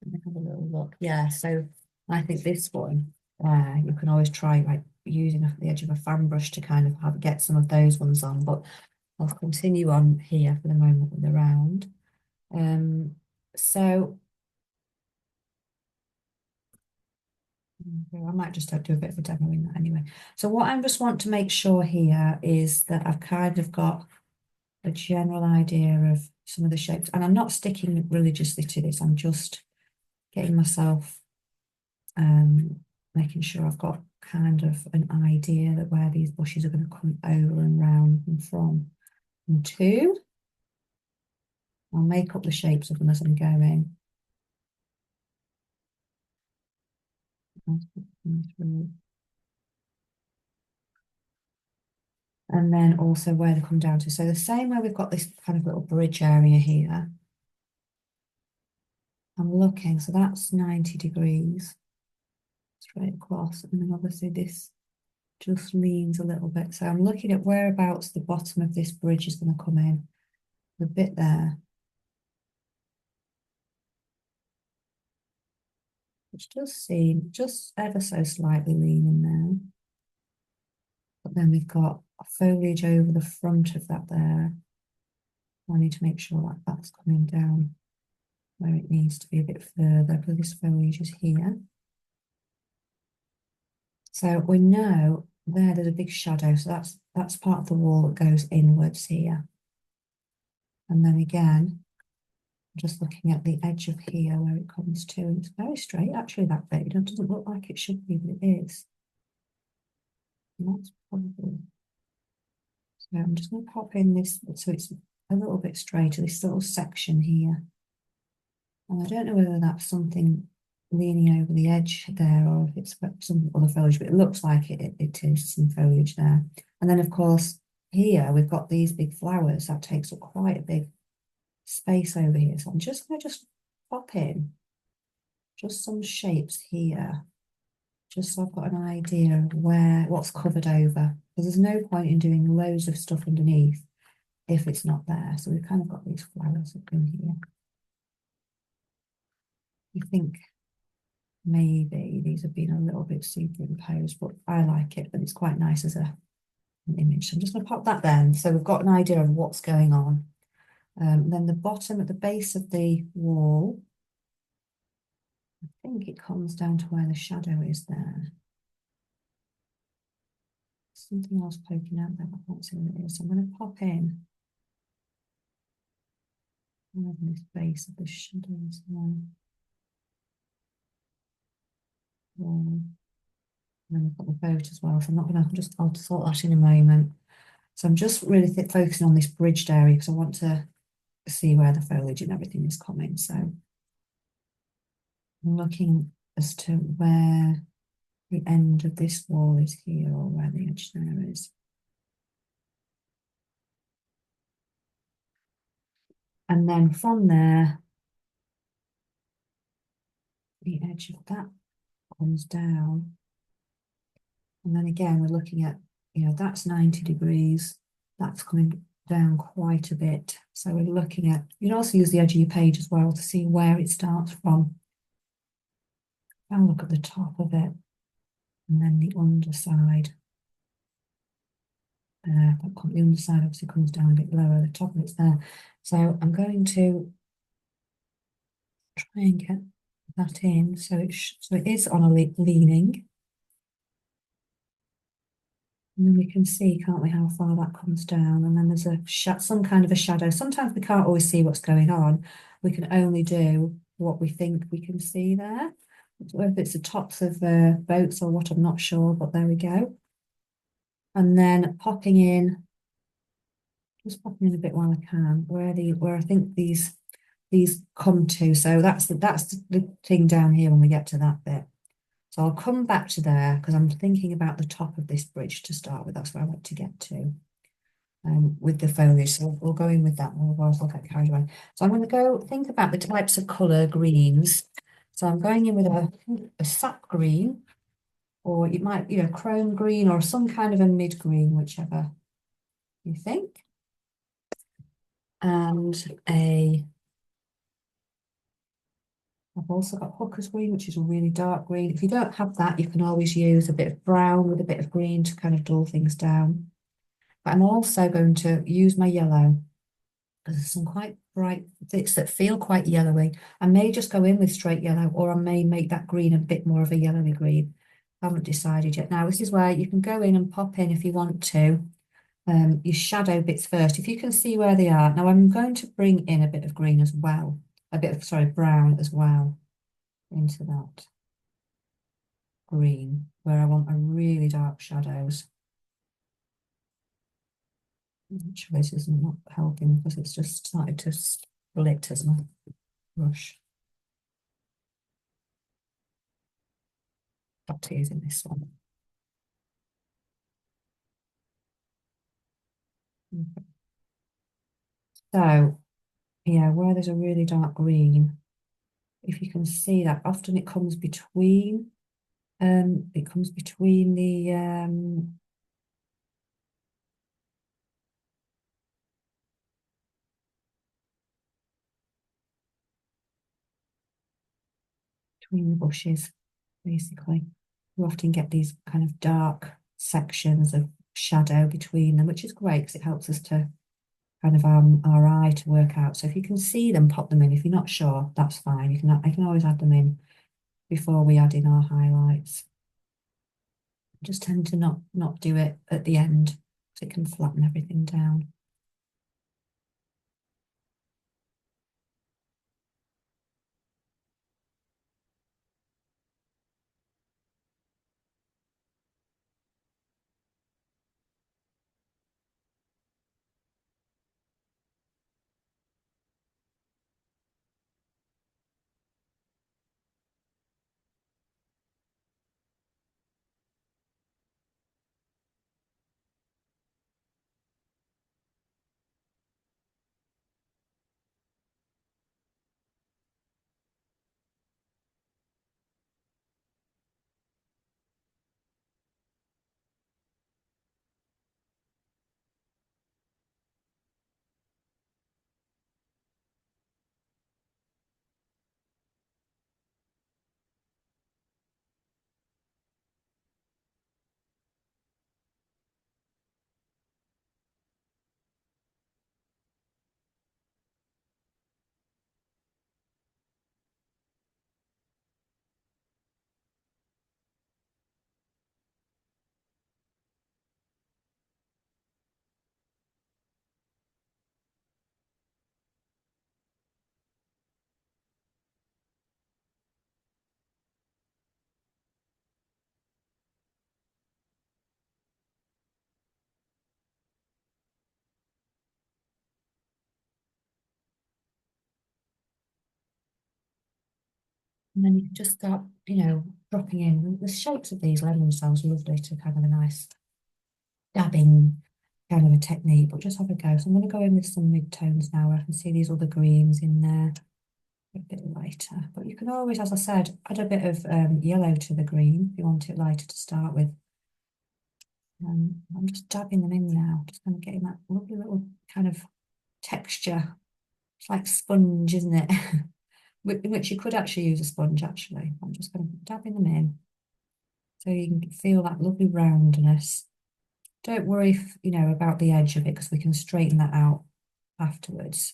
Let me have a little look. Yeah, so I think this one, you can always try like using the edge of a fan brush to kind of get some of those ones on. But I'll continue on here for the moment with the round. So I might just do a bit of a demo in that anyway. So what I just want to make sure here is that I've kind of got a general idea of some of the shapes, and I'm not sticking religiously to this. I'm just getting myself, making sure I've got kind of an idea that where these bushes are going to come over and round and from and to. I'll make up the shapes of them as I'm going. And then also where they come down to. So the same way we've got this kind of little bridge area here. I'm looking, so that's 90 degrees straight across. And then obviously this just leans a little bit. So I'm looking at whereabouts the bottom of this bridge is going to come in. The bit there. Which does seem just ever so slightly leaning there. But then we've got foliage over the front of that there. I need to make sure that that's coming down where it needs to be a bit further, but this foliage is here. So we know there's a big shadow, so that's part of the wall that goes inwards here. And then again, just looking at the edge of here where it comes to, and it's very straight actually, that bit. It doesn't look like it should be, but it is. And that's probably, so I'm just going to pop in this so it's a little bit straighter, this little section here. And I don't know whether that's something leaning over the edge there, or if it's some other foliage, but it looks like it is some foliage there. And then of course here we've got these big flowers that takes up quite a big space over here. So I'm just going to just pop in just some shapes here, just so I've got an idea of what's covered over. Because there's no point in doing loads of stuff underneath if it's not there. So we've kind of got these flowers up in here. You think maybe these have been a little bit superimposed, but I like it, but it's quite nice as an image. So I'm just going to pop that then. So we've got an idea of what's going on. Then the bottom at the base of the wall, I think it comes down to where the shadow is there. Something else poking out there, but I can't see what it is. So I'm going to pop in this base of the shadows one. And then we've got the boat as well. So I'm not going to I'll sort that in a moment. So I'm just really focusing on this bridged area because I want to see where the foliage and everything is coming. So I'm looking as to where the end of this wall is here, or where the edge there is. And then from there, the edge of that comes down. And then again, we're looking at, that's 90 degrees. That's coming down quite a bit. So we're looking at, you can also use the edge of your page as well to see where it starts from. And look at the top of it. And then the underside. The underside obviously comes down a bit lower, the top of it's there. So I'm going to try and get that in. So it is on a leaning. And then we can see, can't we, how far that comes down. And then there's some kind of a shadow. Sometimes we can't always see what's going on. We can only do what we think we can see there. Whether it's the tops of boats or what, I'm not sure, but there we go. And then just popping in a bit while I can, where I think these come to. So that's the thing down here when we get to that bit. So I'll come back to there because I'm thinking about the top of this bridge to start with. That's where I want to get to with the foliage. So we'll go in with that, otherwise I'll get carried away. So I'm going to go think about the types of colour greens. So I'm going in with a sap green, or it might, chrome green, or some kind of a mid green, whichever you think. And I've also got hooker's green, which is a really dark green. If you don't have that, you can always use a bit of brown with a bit of green to kind of dull things down. But I'm also going to use my yellow because there's some quite bright bits that feel quite yellowy. I may just go in with straight yellow, or I may make that green a bit more of a yellowy green. I haven't decided yet. Now, this is where you can go in and pop in if you want to. Your shadow bits first, if you can see where they are. Now I'm going to bring in a bit of green as well, brown as well into that green, where I want a really dark shadows. Actually, this is not helping because it's just started to split as my brush. That is in this one. Okay. So, yeah, where there's a really dark green, if you can see that, often it comes between the between the bushes, basically. You often get these kind of dark sections of shadow between them, which is great because it helps us to kind of our eye to work out. So if you can see them, pop them in. If you're not sure, that's fine. I can always add them in before we add in our highlights. I just tend to not do it at the end so it can flatten everything down. And then you can just start, dropping in. The shapes of these lemon cells are lovely to kind of a nice dabbing kind of a technique, but just have a go. So I'm going to go in with some mid-tones now where I can see these other greens in there a bit lighter. But you can always, as I said, add a bit of yellow to the green if you want it lighter to start with. I'm just dabbing them in now, just kind of getting that lovely little kind of texture. It's like sponge, isn't it? Which you could actually use a sponge, actually. I'm just going to dabbing them in so you can feel that lovely roundness. Don't worry if, about the edge of it because we can straighten that out afterwards.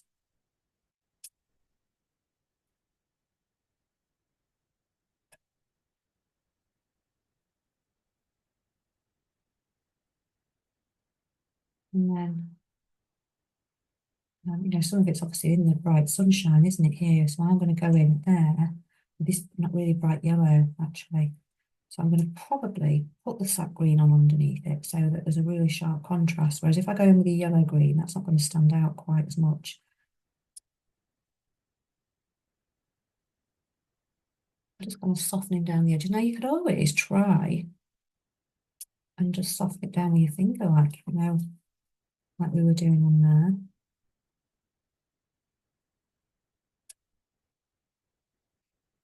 And then, some of it's obviously in the bright sunshine, isn't it, here? So I'm going to go in there with this not really bright yellow, actually. So I'm going to probably put the sap green on underneath it so that there's a really sharp contrast. Whereas if I go in with the yellow green, that's not going to stand out quite as much. I'm just kind of softening down the edges. Now you could always try and just soften it down with your finger, like we were doing on there.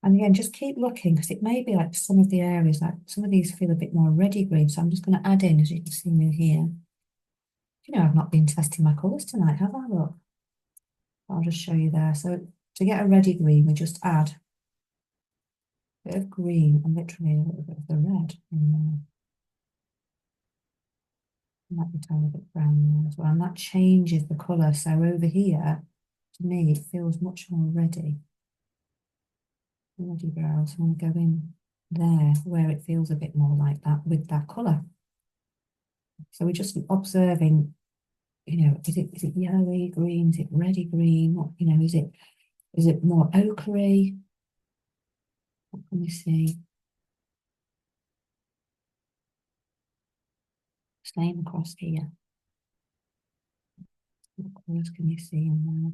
And again, just keep looking because it may be like some of the areas, like some of these feel a bit more reddy green. So I'm just going to add in, as you can see me here. I've not been testing my colours tonight, have I? Look, I'll just show you there. So to get a reddy green, we just add a bit of green and literally a little bit of the red in there. Might be a tiny bit brown there as well. And that changes the colour. So over here, to me, it feels much more reddy. Reddy brown. So I'm going to go in there where it feels a bit more like that with that colour. So we're just observing, is it yellowy green? Is it reddy green? What, is it more ochre-y? What can we see? Same across here. What colours can you see in there?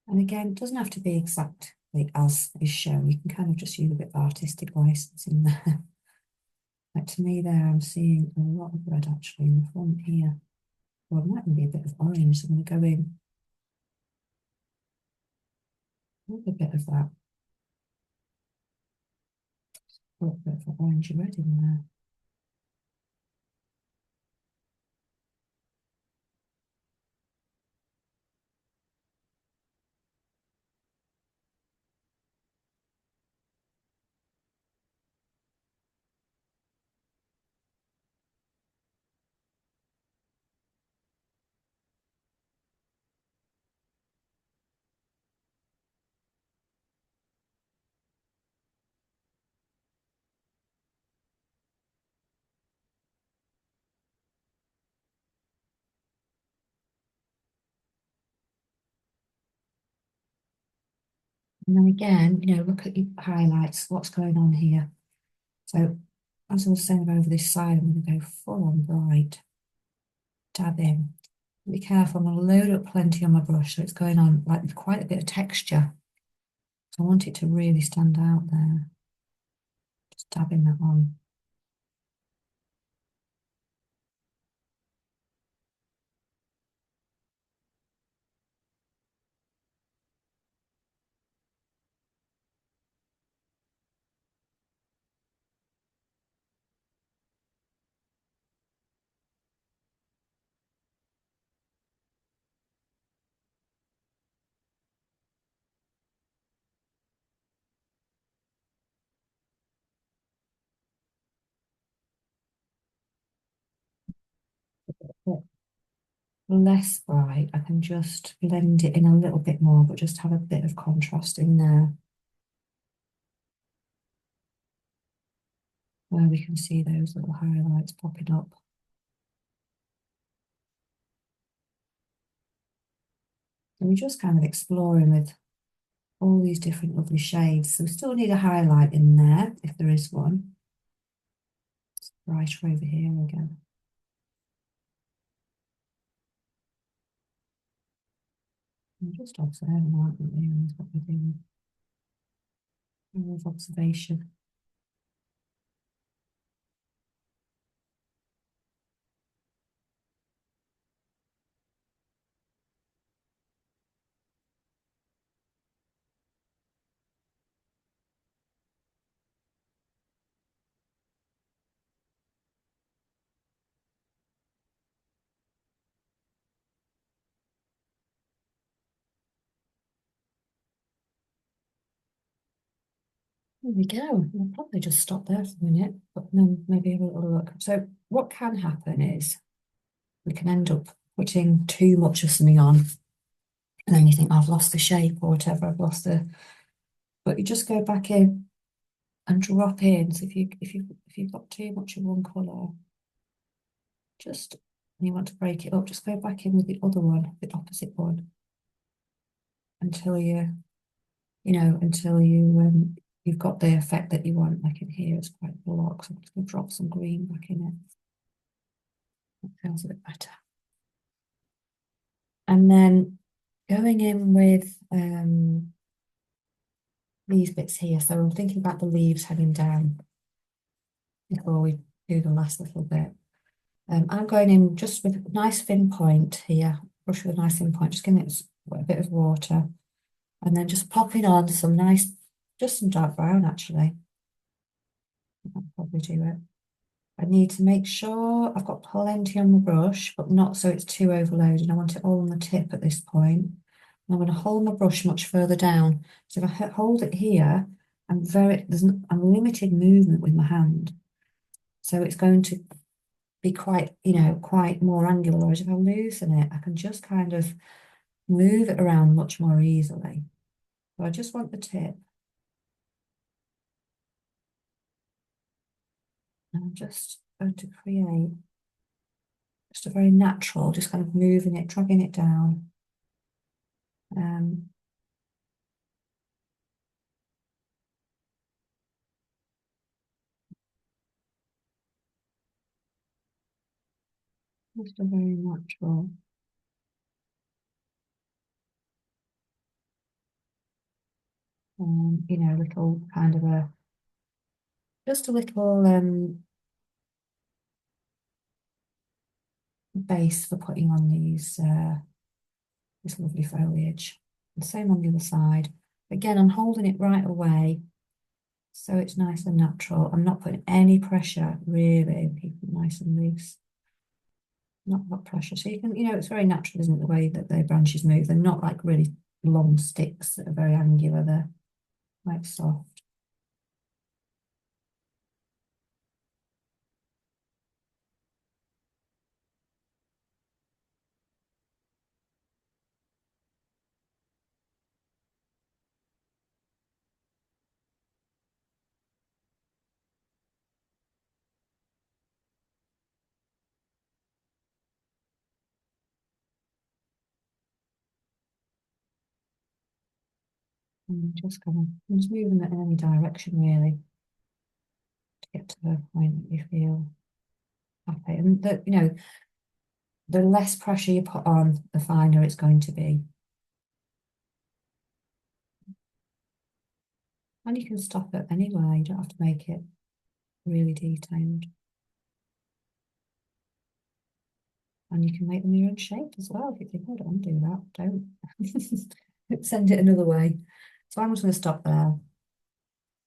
And again, it doesn't have to be exactly as is shown. You can kind of just use a bit of artistic license in there. Like to me there, I'm seeing a lot of red actually in the front here. Well, it might even be a bit of orange. So I'm going to go in with a bit of that. Put a bit of orange red in there. And then again, look at your highlights, what's going on here. So as I was saying over this side, I'm going to go full on bright, dab in. Be careful, I'm going to load up plenty on my brush so it's going on like with quite a bit of texture. So I want it to really stand out there. Just dabbing that on. But less bright, I can just blend it in a little bit more, but just have a bit of contrast in there where we can see those little highlights popping up. So we're just kind of exploring with all these different lovely shades. So we still need a highlight in there if there is one. It's brighter over here again. I'm just observing, aren't we, what we're doing. of observation. There we go. We'll probably just stop there for a minute, but then maybe have a little look. So what can happen is we can end up putting too much of something on, and then you think, "Oh, I've lost the shape or whatever, I've lost the," but you just go back in and drop in. So if you've got too much of one colour, just and you want to break it up, just go back in with the other one, the opposite one, until you've got the effect that you want. Like in here, it's quite blocked, so I'm just going to drop some green back in it. That feels a bit better. And then going in with these bits here. So I'm thinking about the leaves hanging down before we do the last little bit. I'm going in just with a nice thin point here, brush with a nice thin point, just giving it a bit of water, and then just popping on some nice, just some dark brown actually. I'll probably do it. I need to make sure I've got plenty on the brush, but not so it's too overloaded. I want it all on the tip at this point. And I'm going to hold my brush much further down. So if I hold it here, I'm limited movement with my hand. So it's going to be quite more angular. Whereas if I loosen it, I can just kind of move it around much more easily. So I just want the tip. And I'm just going to create just a very natural, just kind of moving it, dragging it down. Just a very natural. Little kind of just a little base for putting on this lovely foliage. And same on the other side. Again, I'm holding it right away, so it's nice and natural. I'm not putting any pressure, really, keep it nice and loose. Not pressure. So you can, it's very natural, isn't it, the way that the branches move. They're not like really long sticks that are very angular. They're quite soft. And I'm just moving it in any direction, really, to get to the point that you feel happy. And the less pressure you put on, the finer it's going to be. And you can stop it anyway, you don't have to make it really detailed. And you can make them your own shape as well. If you think, oh, I don't do that, don't. Send it another way. So I'm just going to stop there.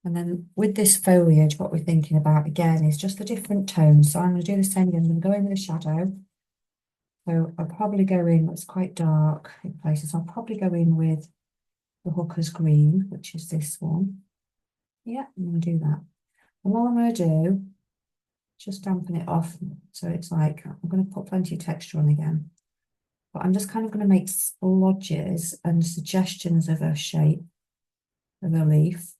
And then with this foliage, what we're thinking about again is just the different tones. So I'm going to do the same again. I'm going to go in with a shadow. So I'll probably go in, it's quite dark in places. I'll probably go in with the Hooker's Green, which is this one. Yeah, I'm going to do that. And what I'm going to do, just dampen it off. So it's like, I'm going to put plenty of texture on again. But I'm just kind of going to make splodges and suggestions of a shape of a leaf.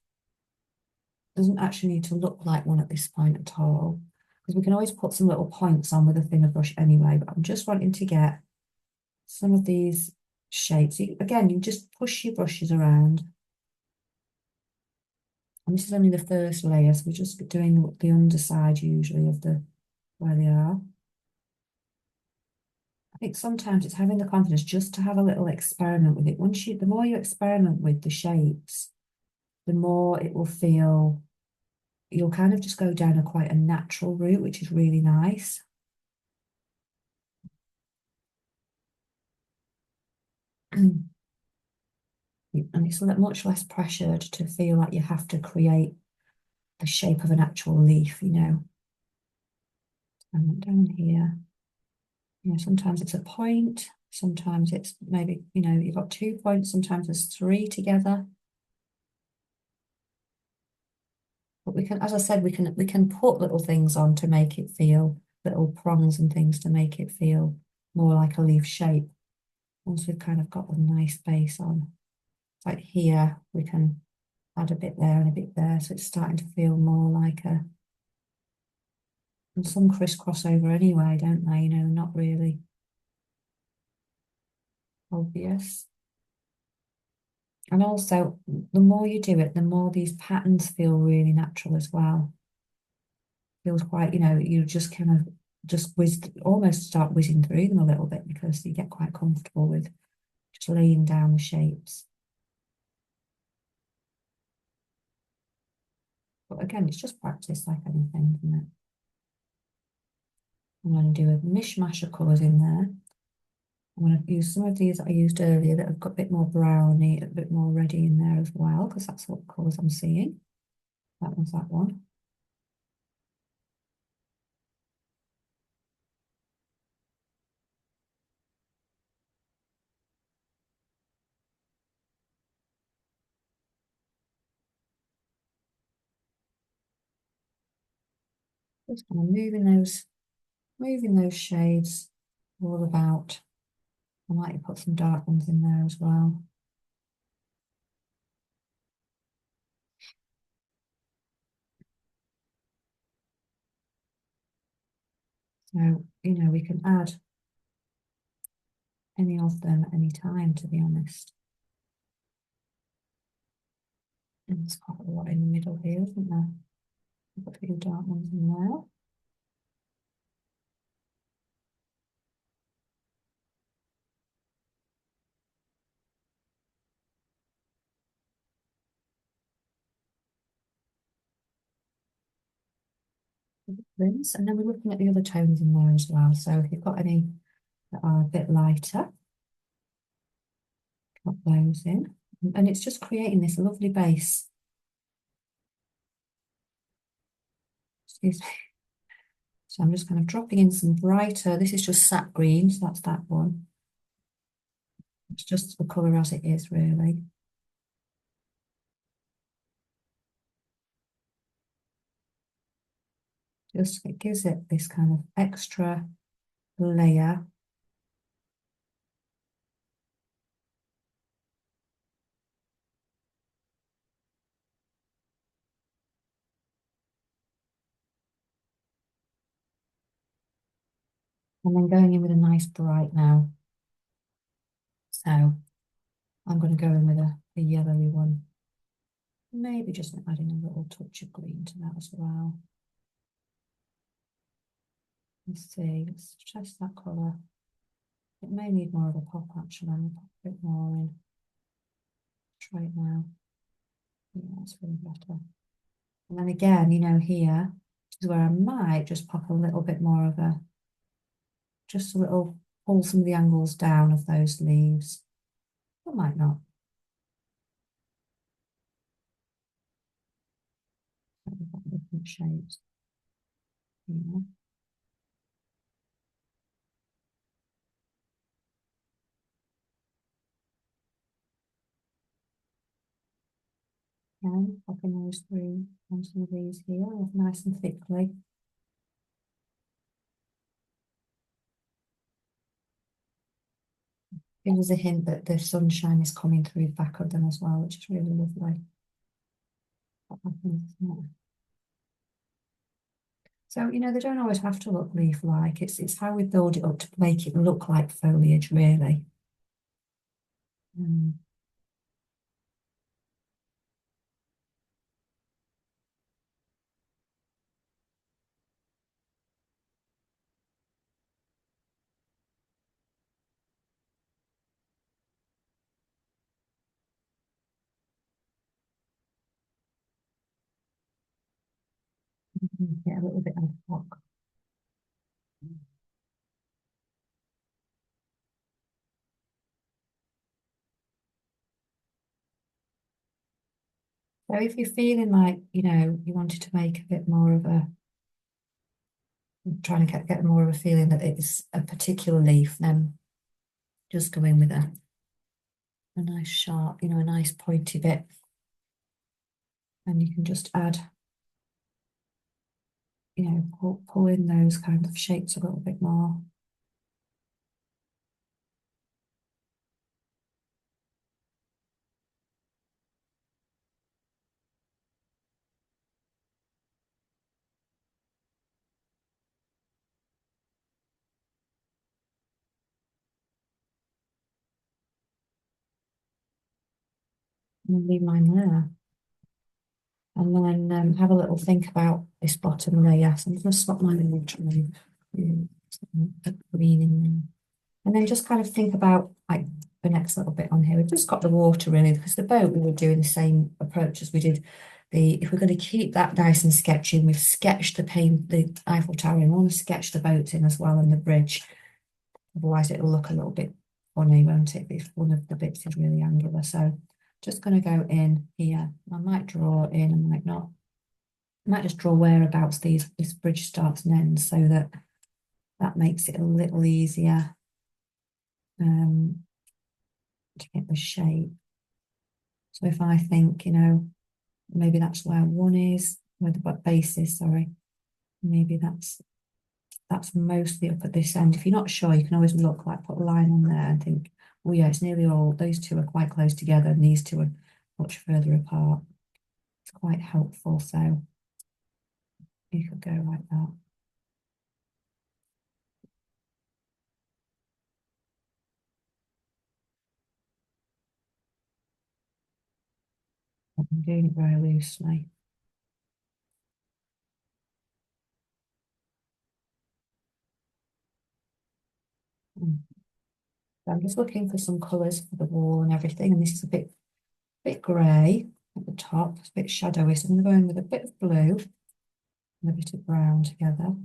Doesn't actually need to look like one at this point at all, because we can always put some little points on with a thinner brush anyway, but I'm just wanting to get some of these shapes. Again, you just push your brushes around. And this is only the first layer, so we're just doing the underside usually of where they are. I think sometimes it's having the confidence just to have a little experiment with it. The more you experiment with the shapes, the more it will feel, you'll kind of just go down a quite a natural route, which is really nice. And it's much less pressured to feel like you have to create the shape of an actual leaf, you know. And down here, you know, sometimes it's a point, sometimes it's maybe, you know, you've got 2 points, sometimes there's three together. But we can, as I said, we can put little things on to make it feel, little prongs and things to make it feel more like a leaf shape. Once we've kind of got a nice base on. Like here, we can add a bit there and a bit there, so it's starting to feel more like a, and some crisscross over anyway, don't they? You know, not really obvious. And also, the more you do it, the more these patterns feel really natural as well. Feels quite, you know, you just kind of just almost start whizzing through them a little bit because you get quite comfortable with just laying down the shapes. But again, it's just practice like anything, isn't it? I'm going to do a mishmash of colours in there. I'm going to use some of these that I used earlier that have got a bit more browny, a bit more reddy in there as well, because that's what colours I'm seeing. That one's that one. Just kind of moving those shades all about. I might put some dark ones in there as well. So, you know, we can add any of them at any time, to be honest. And there's quite a lot in the middle here, isn't there? I've got a few dark ones in there. Rinse, and then we're looking at the other tones in there as well. So if you've got any that are a bit lighter, put those in. And it's just creating this lovely base. Excuse me. So I'm just kind of dropping in some brighter. This is just sap green, so that's that one. It's just the colour as it is, really. Just it gives it this kind of extra layer. And then going in with a nice bright now. So I'm going to go in with a yellowy one. Maybe just adding a little touch of green to that as well. Let's see, let's test that colour. It may need more of a pop actually. I'll pop a bit more in. Try it now. Yeah, that's really better. And then again, you know, here is where I might just pop a little bit more of a, just a little, pull some of the angles down of those leaves. I might not. We've got different shapes. Yeah. Again, popping those through on some of these here, nice and thickly. It was a hint that the sunshine is coming through the back of them as well, which is really lovely. So, you know, they don't always have to look leaf-like. It's how we build it up to make it look like foliage, really. Mm. Get a little bit ad hoc. So if you're feeling like, you wanted to make a bit more of a, trying to get more of a feeling that it's a particular leaf, then just go in with a nice sharp, a nice pointy bit. And you can just add, pull in those kind of shapes a little bit more. And leave mine there. And then have a little think about this bottom layer. So I'm just going to swap mine in the green in there. And then just kind of think about like the next little bit on here. We've just got the water really, because the boat we were doing the same approach as we did if we're going to keep that nice and sketchy, and we've sketched the Eiffel Tower in, we want to sketch the boats in as well and the bridge. Otherwise it'll look a little bit funny, won't it, if one of the bits is really angular. So just going to go in here. I might draw in, I might not. I might just draw whereabouts this bridge starts and ends, so that makes it a little easier to get the shape. So if I think, maybe that's where one is, where the base is, sorry. Maybe that's mostly up at this end. If you're not sure, you can always look, like put a line on there and think, oh yeah, it's nearly all, those two are quite close together and these two are much further apart. It's quite helpful. So you could go like that. I'm doing it very loosely. So I'm just looking for some colours for the wall and everything, and this is a bit grey at the top, it's a bit shadowy, so I'm going to go in with a bit of blue and a bit of brown together.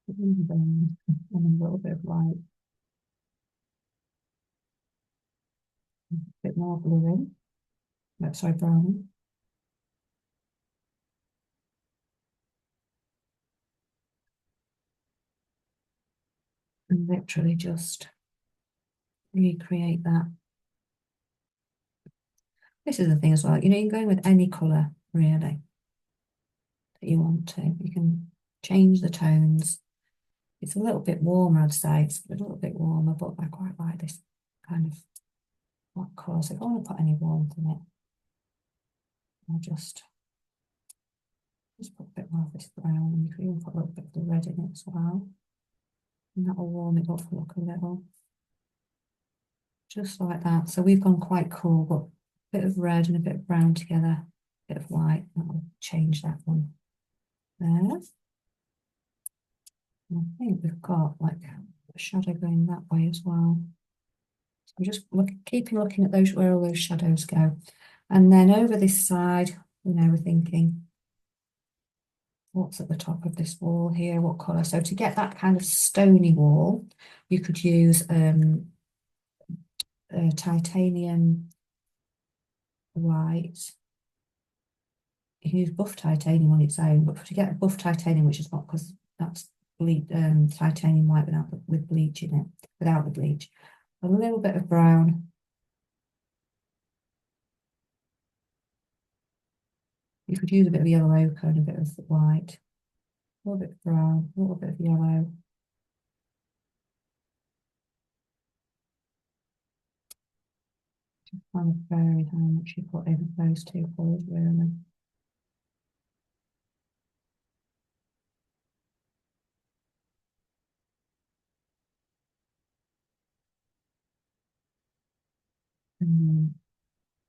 And a little bit of white, a bit more blue in, no, sorry, brown. And literally just recreate that. This is the thing as well, you can go in with any colour really that you want to. You can change the tones. It's a little bit warmer, I'd say. It's a little bit warmer, but I quite like this kind of black colour. So if I want to put any warmth in it, I'll just put a bit more of this brown, and you can even put a little bit of the red in it as well. And that will warm it up, look a little. Just like that. So we've gone quite cool, but a bit of red and a bit of brown together, a bit of white. That'll change that one there. And I think we've got like a shadow going that way as well. So I'm just keeping looking at those, where all those shadows go. And then over this side, we're thinking, what's at the top of this wall here? What colour? So to get that kind of stony wall, you could use titanium white. You can use buff titanium on its own, but to get buff titanium, which is not, because that's titanium white with bleach in it, without the bleach. A little bit of brown. You could use a bit of yellow ochre and a bit of white. A little bit of brown, a little bit of yellow. Just kind of vary how much you put in those two colours, really. And then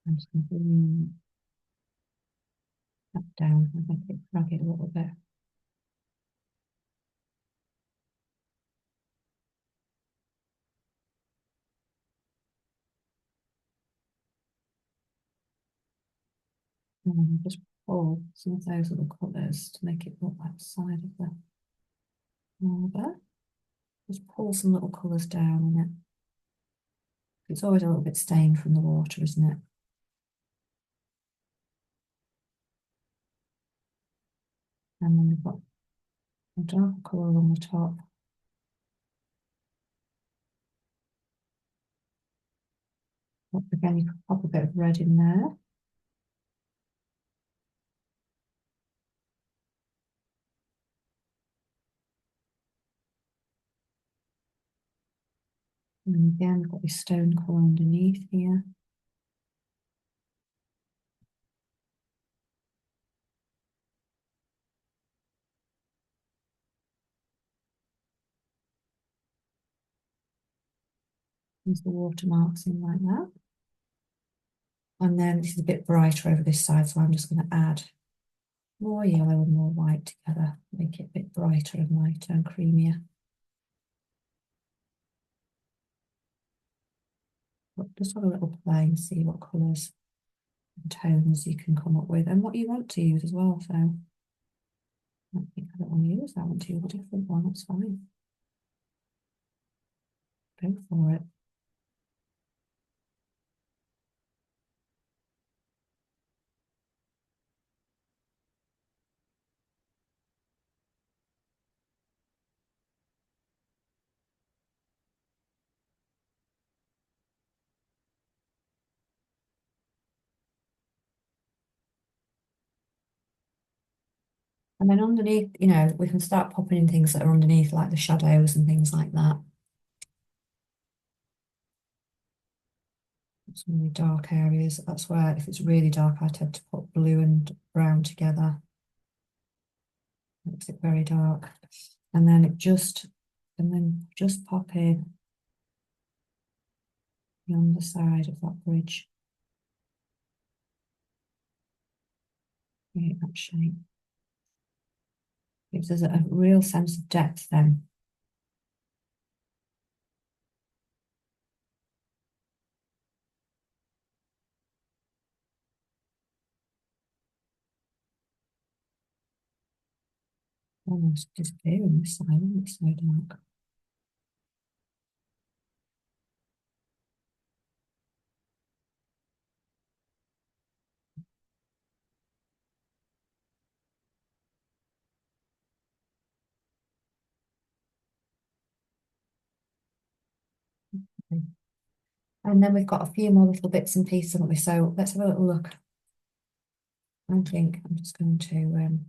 I'm just going to bring that down and make it drag it a little bit. And just pull some of those little colours to make it look like the side of the marble. Just pull some little colours down in it. It's always a little bit stained from the water, isn't it? And then we've got a dark colour on the top. Again, you can pop a bit of red in there. And again, we've got this stone colour underneath here. There's the watermarks in like that. And then this is a bit brighter over this side, so I'm just going to add more yellow and more white together, make it a bit brighter and lighter and creamier. But just have a little play and see what colours and tones you can come up with and what you want to use as well. So I think I don't want to use that. I want to use a different one, that's fine. Go for it. And then underneath, you know, we can start popping in things that are underneath, like the shadows and things like that. Some really dark areas. That's where, if it's really dark, I tend to put blue and brown together. Makes it very dark. And then just pop in the underside of that bridge. Create that shape. Gives us a real sense of depth then. Almost disappearing this side, isn't it? So dark. Okay. And then we've got a few more little bits and pieces, haven't we? So let's have a little look. I think I'm just going to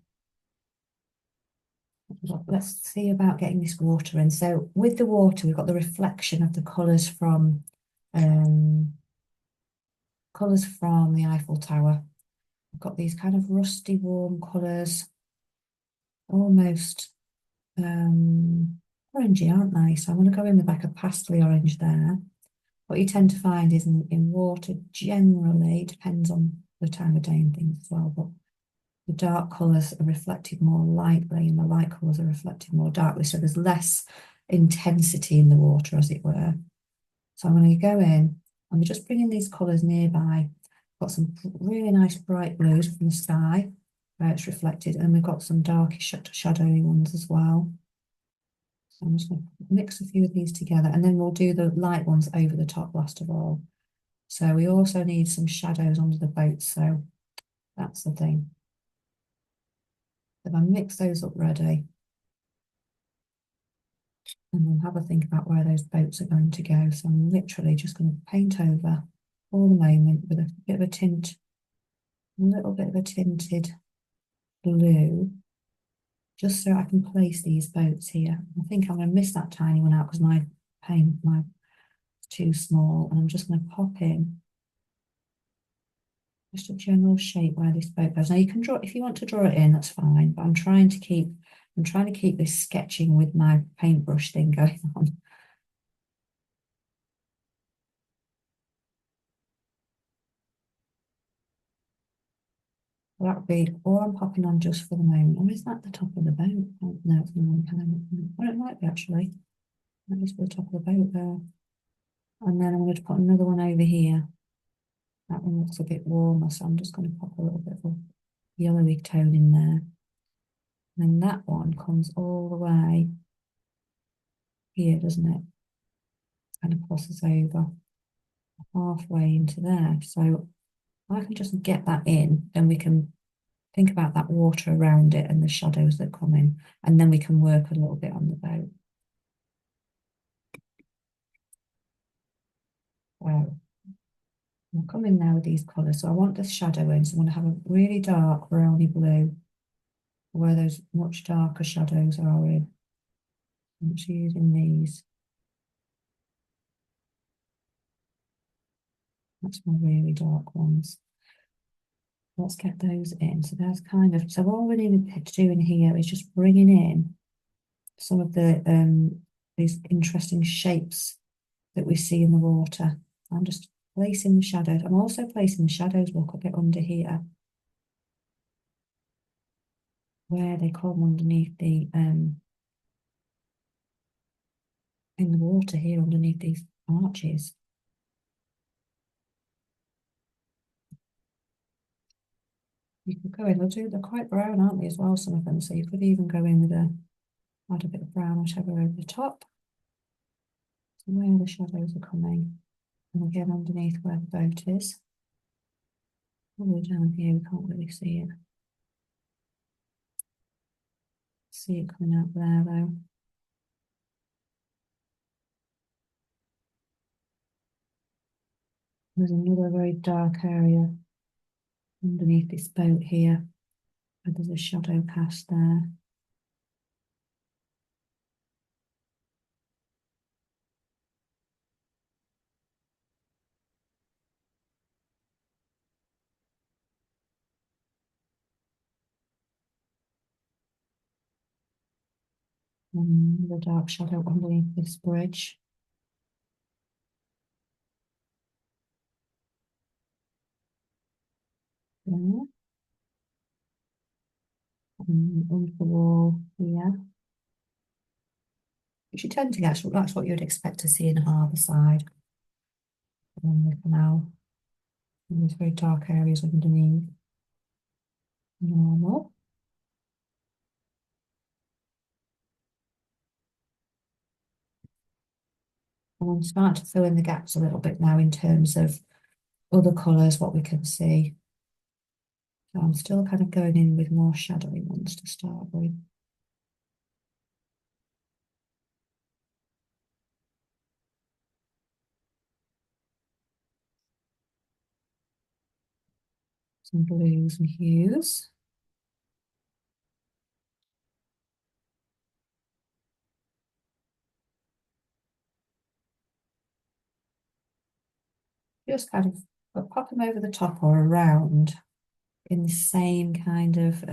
let's see about getting this water in. So with the water, we've got the reflection of the colours from the Eiffel Tower. I've got these kind of rusty warm colours, almost orangey, aren't they? So I'm going to go in with like a pastel orange there. What you tend to find is in water, generally, depends on the time of day and things as well, but the dark colours are reflected more lightly and the light colours are reflected more darkly. So there's less intensity in the water, as it were. So I'm going to go in and we're just bringing these colours nearby. Got some really nice bright blues from the sky where it's reflected, and we've got some darkish shadowy ones as well. So I'm just going to mix a few of these together, and then we'll do the light ones over the top last of all. So we also need some shadows under the boat, so that's the thing. If I mix those up ready, and then have a think about where those boats are going to go. So I'm literally just going to paint over for the moment with a bit of a tint, a little bit of a tinted blue, just so I can place these boats here. I think I'm going to miss that tiny one out because my too small, and I'm just going to pop in just a general shape where this boat goes. Now you can draw, if you want to draw it in, that's fine, but I'm trying to keep this sketching with my paintbrush thing going on. Well, that would be all I'm popping on just for the moment. Or is that the top of the boat? Oh, no, it's the wrong kind. Well, it might be actually. That is the top of the boat there. And then I'm going to put another one over here. That one looks a bit warmer, so I'm just going to pop a little bit of a yellowy tone in there. And then that one comes all the way here, doesn't it? Kind of crosses over halfway into there. So I can just get that in, then we can think about that water around it and the shadows that come in, and then we can work a little bit on the boat. So I'll come in now with these colours. So I want the shadow in, so I want to have a really dark browny blue where those much darker shadows are in. I'm just using these. That's my really dark ones. Let's get those in. So that's kind of, so all we need to do in here is just bringing in some of the these interesting shapes that we see in the water. I'm just placing the shadows. I'm also placing the shadows, look, a bit under here, where they come underneath the in the water here underneath these arches. You could go in, they're quite brown, aren't they, as well, some of them, so you could even go in with add a bit of brown, whatever, over the top. So where the shadows are coming, and again underneath where the boat is. All the way down here, we can't really see it. See it coming out there though. There's another very dark area underneath this boat here, and there's a shadow cast there. And the dark shadow underneath this bridge. There. And under the wall here. Which you tend to get, that's what you'd expect to see in a harbour side. On the canal. And there's very dark areas underneath. Normal. And I'm starting to fill in the gaps a little bit now in terms of other colours, what we can see. So I'm still kind of going in with more shadowy ones to start with. Some blues and hues. Just kind of pop them over the top or around in the same kind of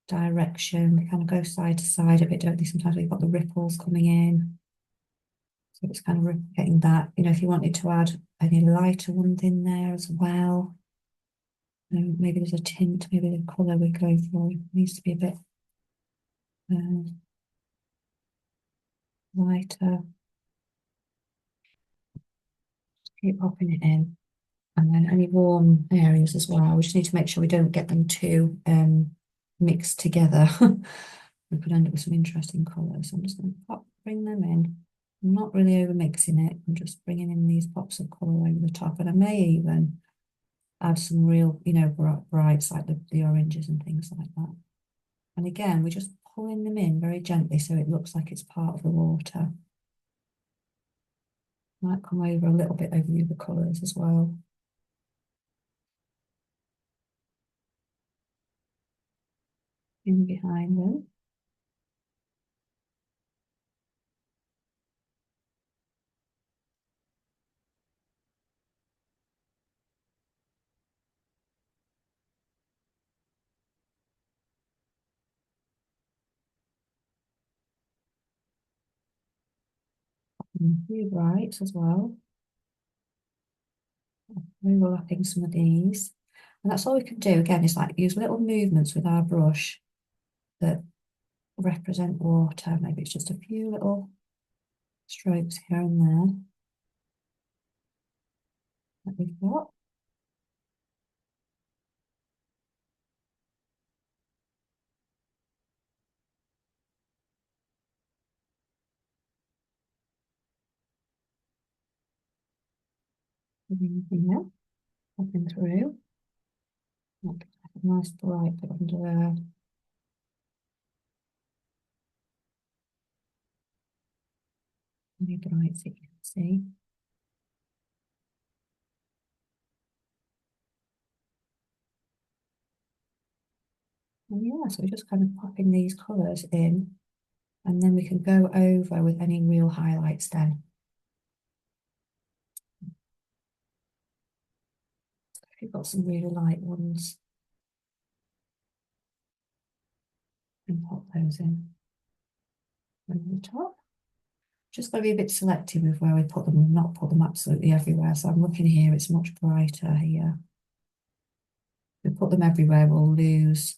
direction. They kind of go side to side a bit, don't they? Sometimes we've got the ripples coming in. So it's kind of getting that, you know, if you wanted to add any lighter ones in there as well. Maybe there's a tint, maybe the colour we're going for needs to be a bit lighter. Keep popping it in. And then any warm areas as well. We just need to make sure we don't get them too mixed together. We could end up with some interesting colours. So I'm just going to bring them in. I'm not really over mixing it. I'm just bringing in these pops of colour over the top. And I may even add some real, you know, brights like the oranges and things like that. And again, we're just pulling them in very gently so it looks like it's part of the water. Might come over a little bit over the other colours as well. In behind them. And a few brights as well. Overlapping some of these. And that's all we can do, again, is like use little movements with our brush that represent water. Maybe it's just a few little strokes here and there. that we've got. Anything else? Popping through. Like a nice bright bit under there. Any brights that you can see. And yeah, so we're just kind of popping these colours in, and then we can go over with any real highlights then. If you've got some really light ones, and pop those in over the top. Just got to be a bit selective with where we put them and not put them absolutely everywhere. So I'm looking here, it's much brighter here. If we put them everywhere, we'll lose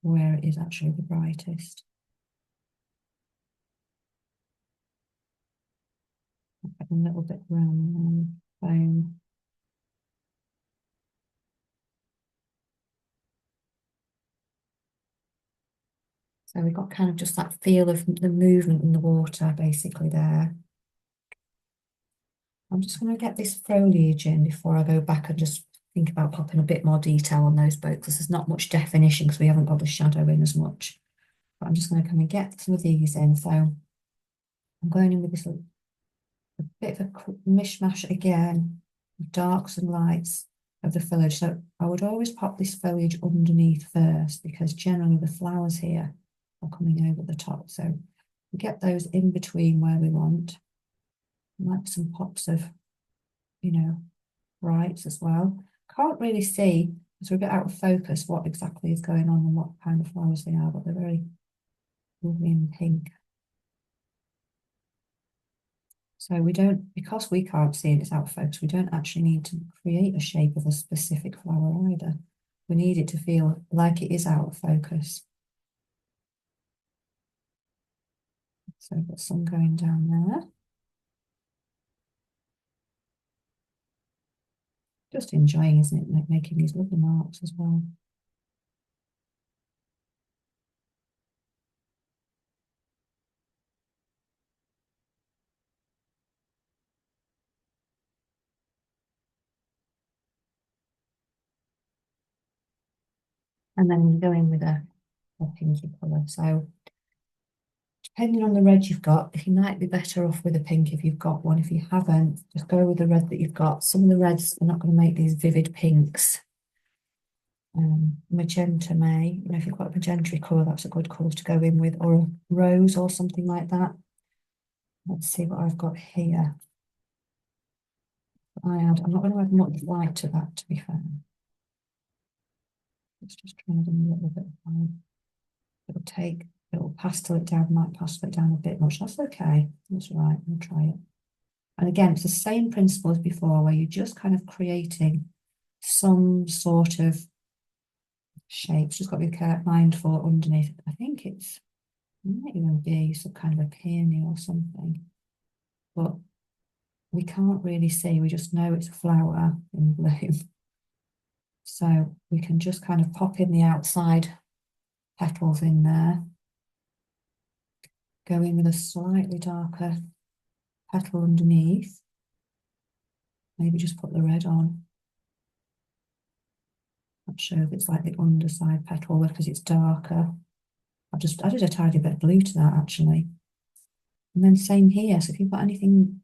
where it is actually the brightest. A little bit around the bone. So we've got kind of just that feel of the movement in the water basically there. I'm just going to get this foliage in before I go back and just think about popping a bit more detail on those boats, because there's not much definition because we haven't got the shadow in as much. But I'm just going to come and get some of these in. So I'm going in with this little, a bit of a mishmash again, of darks and lights of the foliage. So I would always pop this foliage underneath first, because generally the flowers here are coming over the top. So we get those in between where we want. Like some pops of, you know, brights as well. Can't really see, because we're a bit out of focus, what exactly is going on and what kind of flowers they are, but they're very lovely and pink. So we don't, because we can't see it, it's out of focus, we don't actually need to create a shape of a specific flower either. We need it to feel like it is out of focus. So I've got some going down there. Just enjoying, isn't it, like making these lovely marks as well. And then we go in with a pinky colour. So depending on the red you've got, if you might be better off with a pink if you've got one. If you haven't, just go with the red that you've got. Some of the reds are not going to make these vivid pinks. Magenta may, if you've got a magenta colour, that's a good colour to go in with, or a rose or something like that. Let's see what I've got here. I'm not going to add much white to that, to be fair. Let's just try and add a little bit of white. It'll pastel it down, might pastel it down a bit much. That's okay. That's right. We'll try it. And again, it's the same principle as before, where you're just kind of creating some sort of shapes. Just got to be mindful underneath. I think it might even be some kind of a peony or something, but we can't really see. We just know it's a flower in bloom. So we can just kind of pop in the outside petals in there. Go in with a slightly darker petal underneath. Maybe just put the red on. Not sure if it's like the underside petal because it's darker. I've just added a tiny bit of blue to that actually. And then same here. So if you've got anything,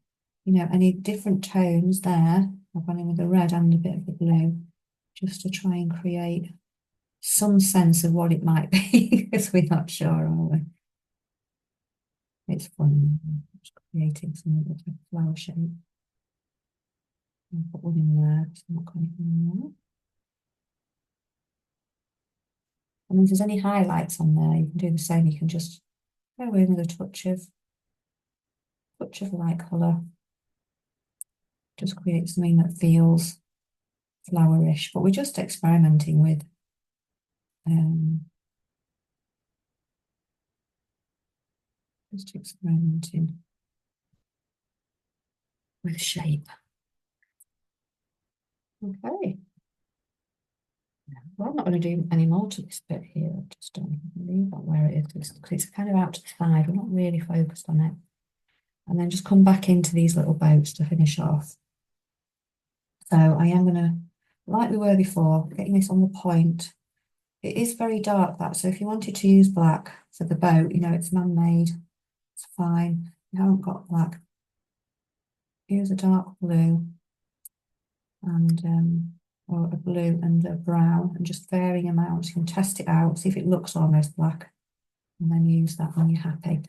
any different tones there, I've gone in with the red and a bit of the blue, just to try and create some sense of what it might be, because we're not sure, are we? It's fun, just creating some of the flower shape. I'll put one in there, so I'm not got anything in there. And if there's any highlights on there, you can do the same. You can just go in with a touch of light colour. Just create something that feels flowerish, but we're just experimenting with just experimenting with shape. Okay. Well, I'm not going to do any more to this bit here. I just don't leave that where it is. It's kind of out to the side. We're not really focused on it. And then just come back into these little boats to finish off. So I am going to, like we were before, getting this on the point. It is very dark, that. So if you wanted to use black for the boat, you know, it's man-made. It's fine. You haven't got black. Use a dark blue and or a blue and a brown, and just varying amounts. You can test it out, see if it looks almost black, and then use that when you're happy.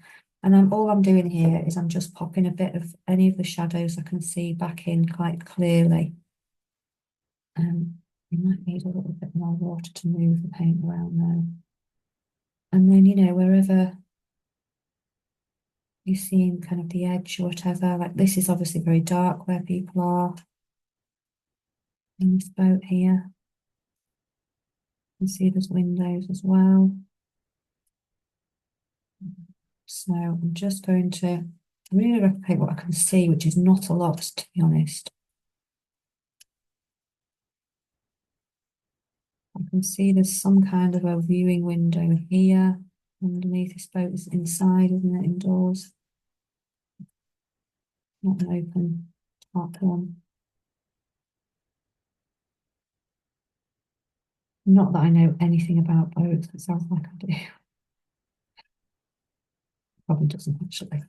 And all I'm doing here is I'm just popping a bit of any of the shadows I can see back in quite clearly. You might need a little bit more water to move the paint around though. And then, you know, wherever you're seeing kind of the edge or whatever, like this is obviously very dark where people are in this boat here. You can see there's windows as well. So I'm just going to really replicate what I can see, which is not a lot, to be honest. I can see there's some kind of a viewing window here underneath this boat. Is inside, isn't it? Indoors. Not an open top one. Not that I know anything about boats. It sounds like I do. Probably doesn't actually.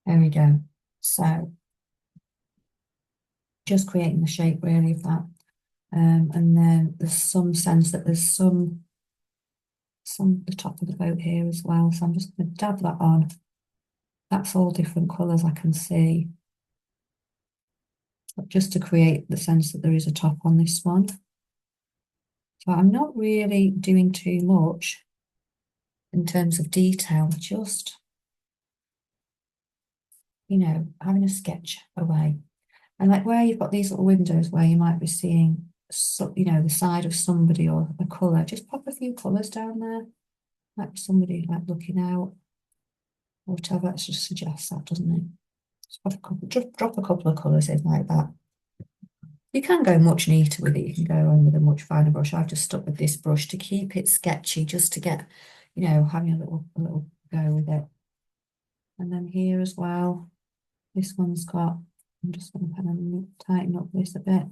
There we go. So just creating the shape really of that. And then there's some sense that there's some at the top of the boat here as well. So I'm just going to dab that on. That's all different colours I can see. But just to create the sense that there is a top on this one. So I'm not really doing too much in terms of detail, just, you know, having a sketch away. And like where you've got these little windows where you might be seeing, you know, the side of somebody or a colour, just pop a few colours down there. Like somebody like looking out, or whatever. It just suggests that, doesn't it? Just pop a couple, drop a couple of colours in like that. You can go much neater with it. You can go on with a much finer brush. I've just stuck with this brush to keep it sketchy, just to get, you know, having a little go with it. And then here as well, this one's got, I'm just going to kind of tighten up this a bit,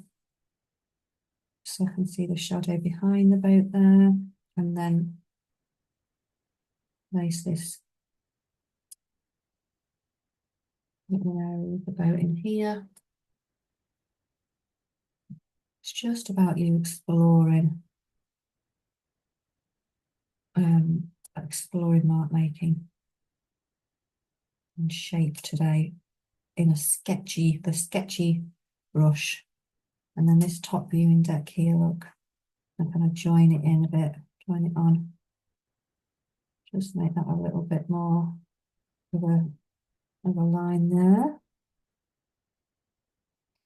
so I can see the shadow behind the boat there, and then place this little area of the boat in here. It's just about you exploring mark making and shape today in a sketchy brush. And then this top viewing deck here, look, I'm going to join it in a bit, join it on, just make that a little bit more of a line there.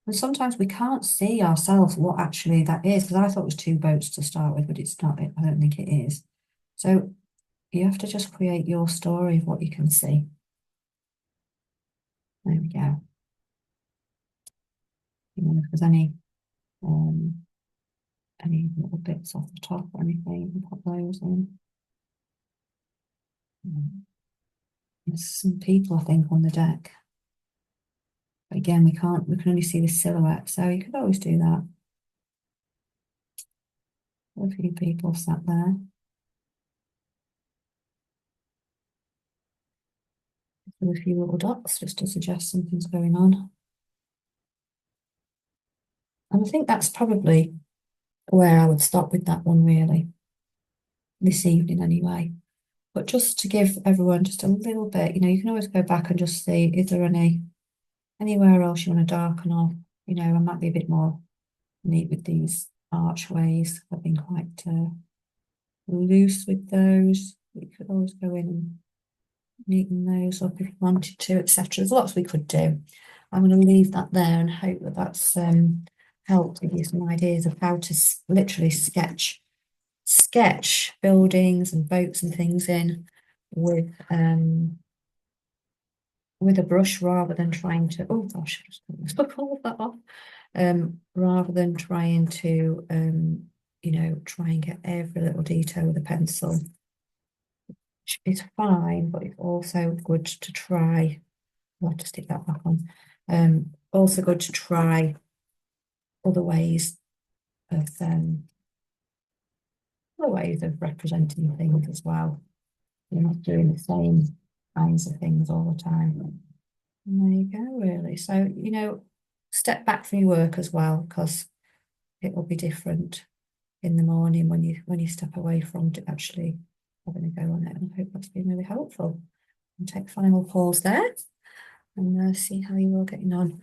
And sometimes we can't see ourselves what actually that is, because I thought it was two boats to start with, but it's not. I don't think it is. So you have to just create your story of what you can see. There we go. You know, if there's any little bits off the top or anything, you can pop those in. There's some people, I think, on the deck. But again, we can only see the silhouette, so you could always do that. A few people sat there. With a few little dots just to suggest something's going on. And I think that's probably where I would stop with that one really, this evening anyway. But just to give everyone just a little bit, you know, you can always go back and just see, is there anywhere else you want to darken off? You know, I might be a bit more neat with these archways. I've been quite loose with those. We could always go in and neaten those up if you wanted to, etc. There's lots we could do. I'm going to leave that there and hope that that's helped give you some ideas of how to literally sketch buildings and boats and things in with with a brush rather than trying to, oh gosh, I just took all of that off. Rather than trying to, you know, try and get every little detail with a pencil. It's fine, but it's also good to try. I'll have to stick that back on. Also good to try other ways of representing things as well. You're not doing the same kinds of things all the time. And there you go, really. So, you know, step back from your work as well, because it will be different in the morning when you step away from it, actually having a go on it. And I hope that's been really helpful. And take a final pause there and see how you're all getting on.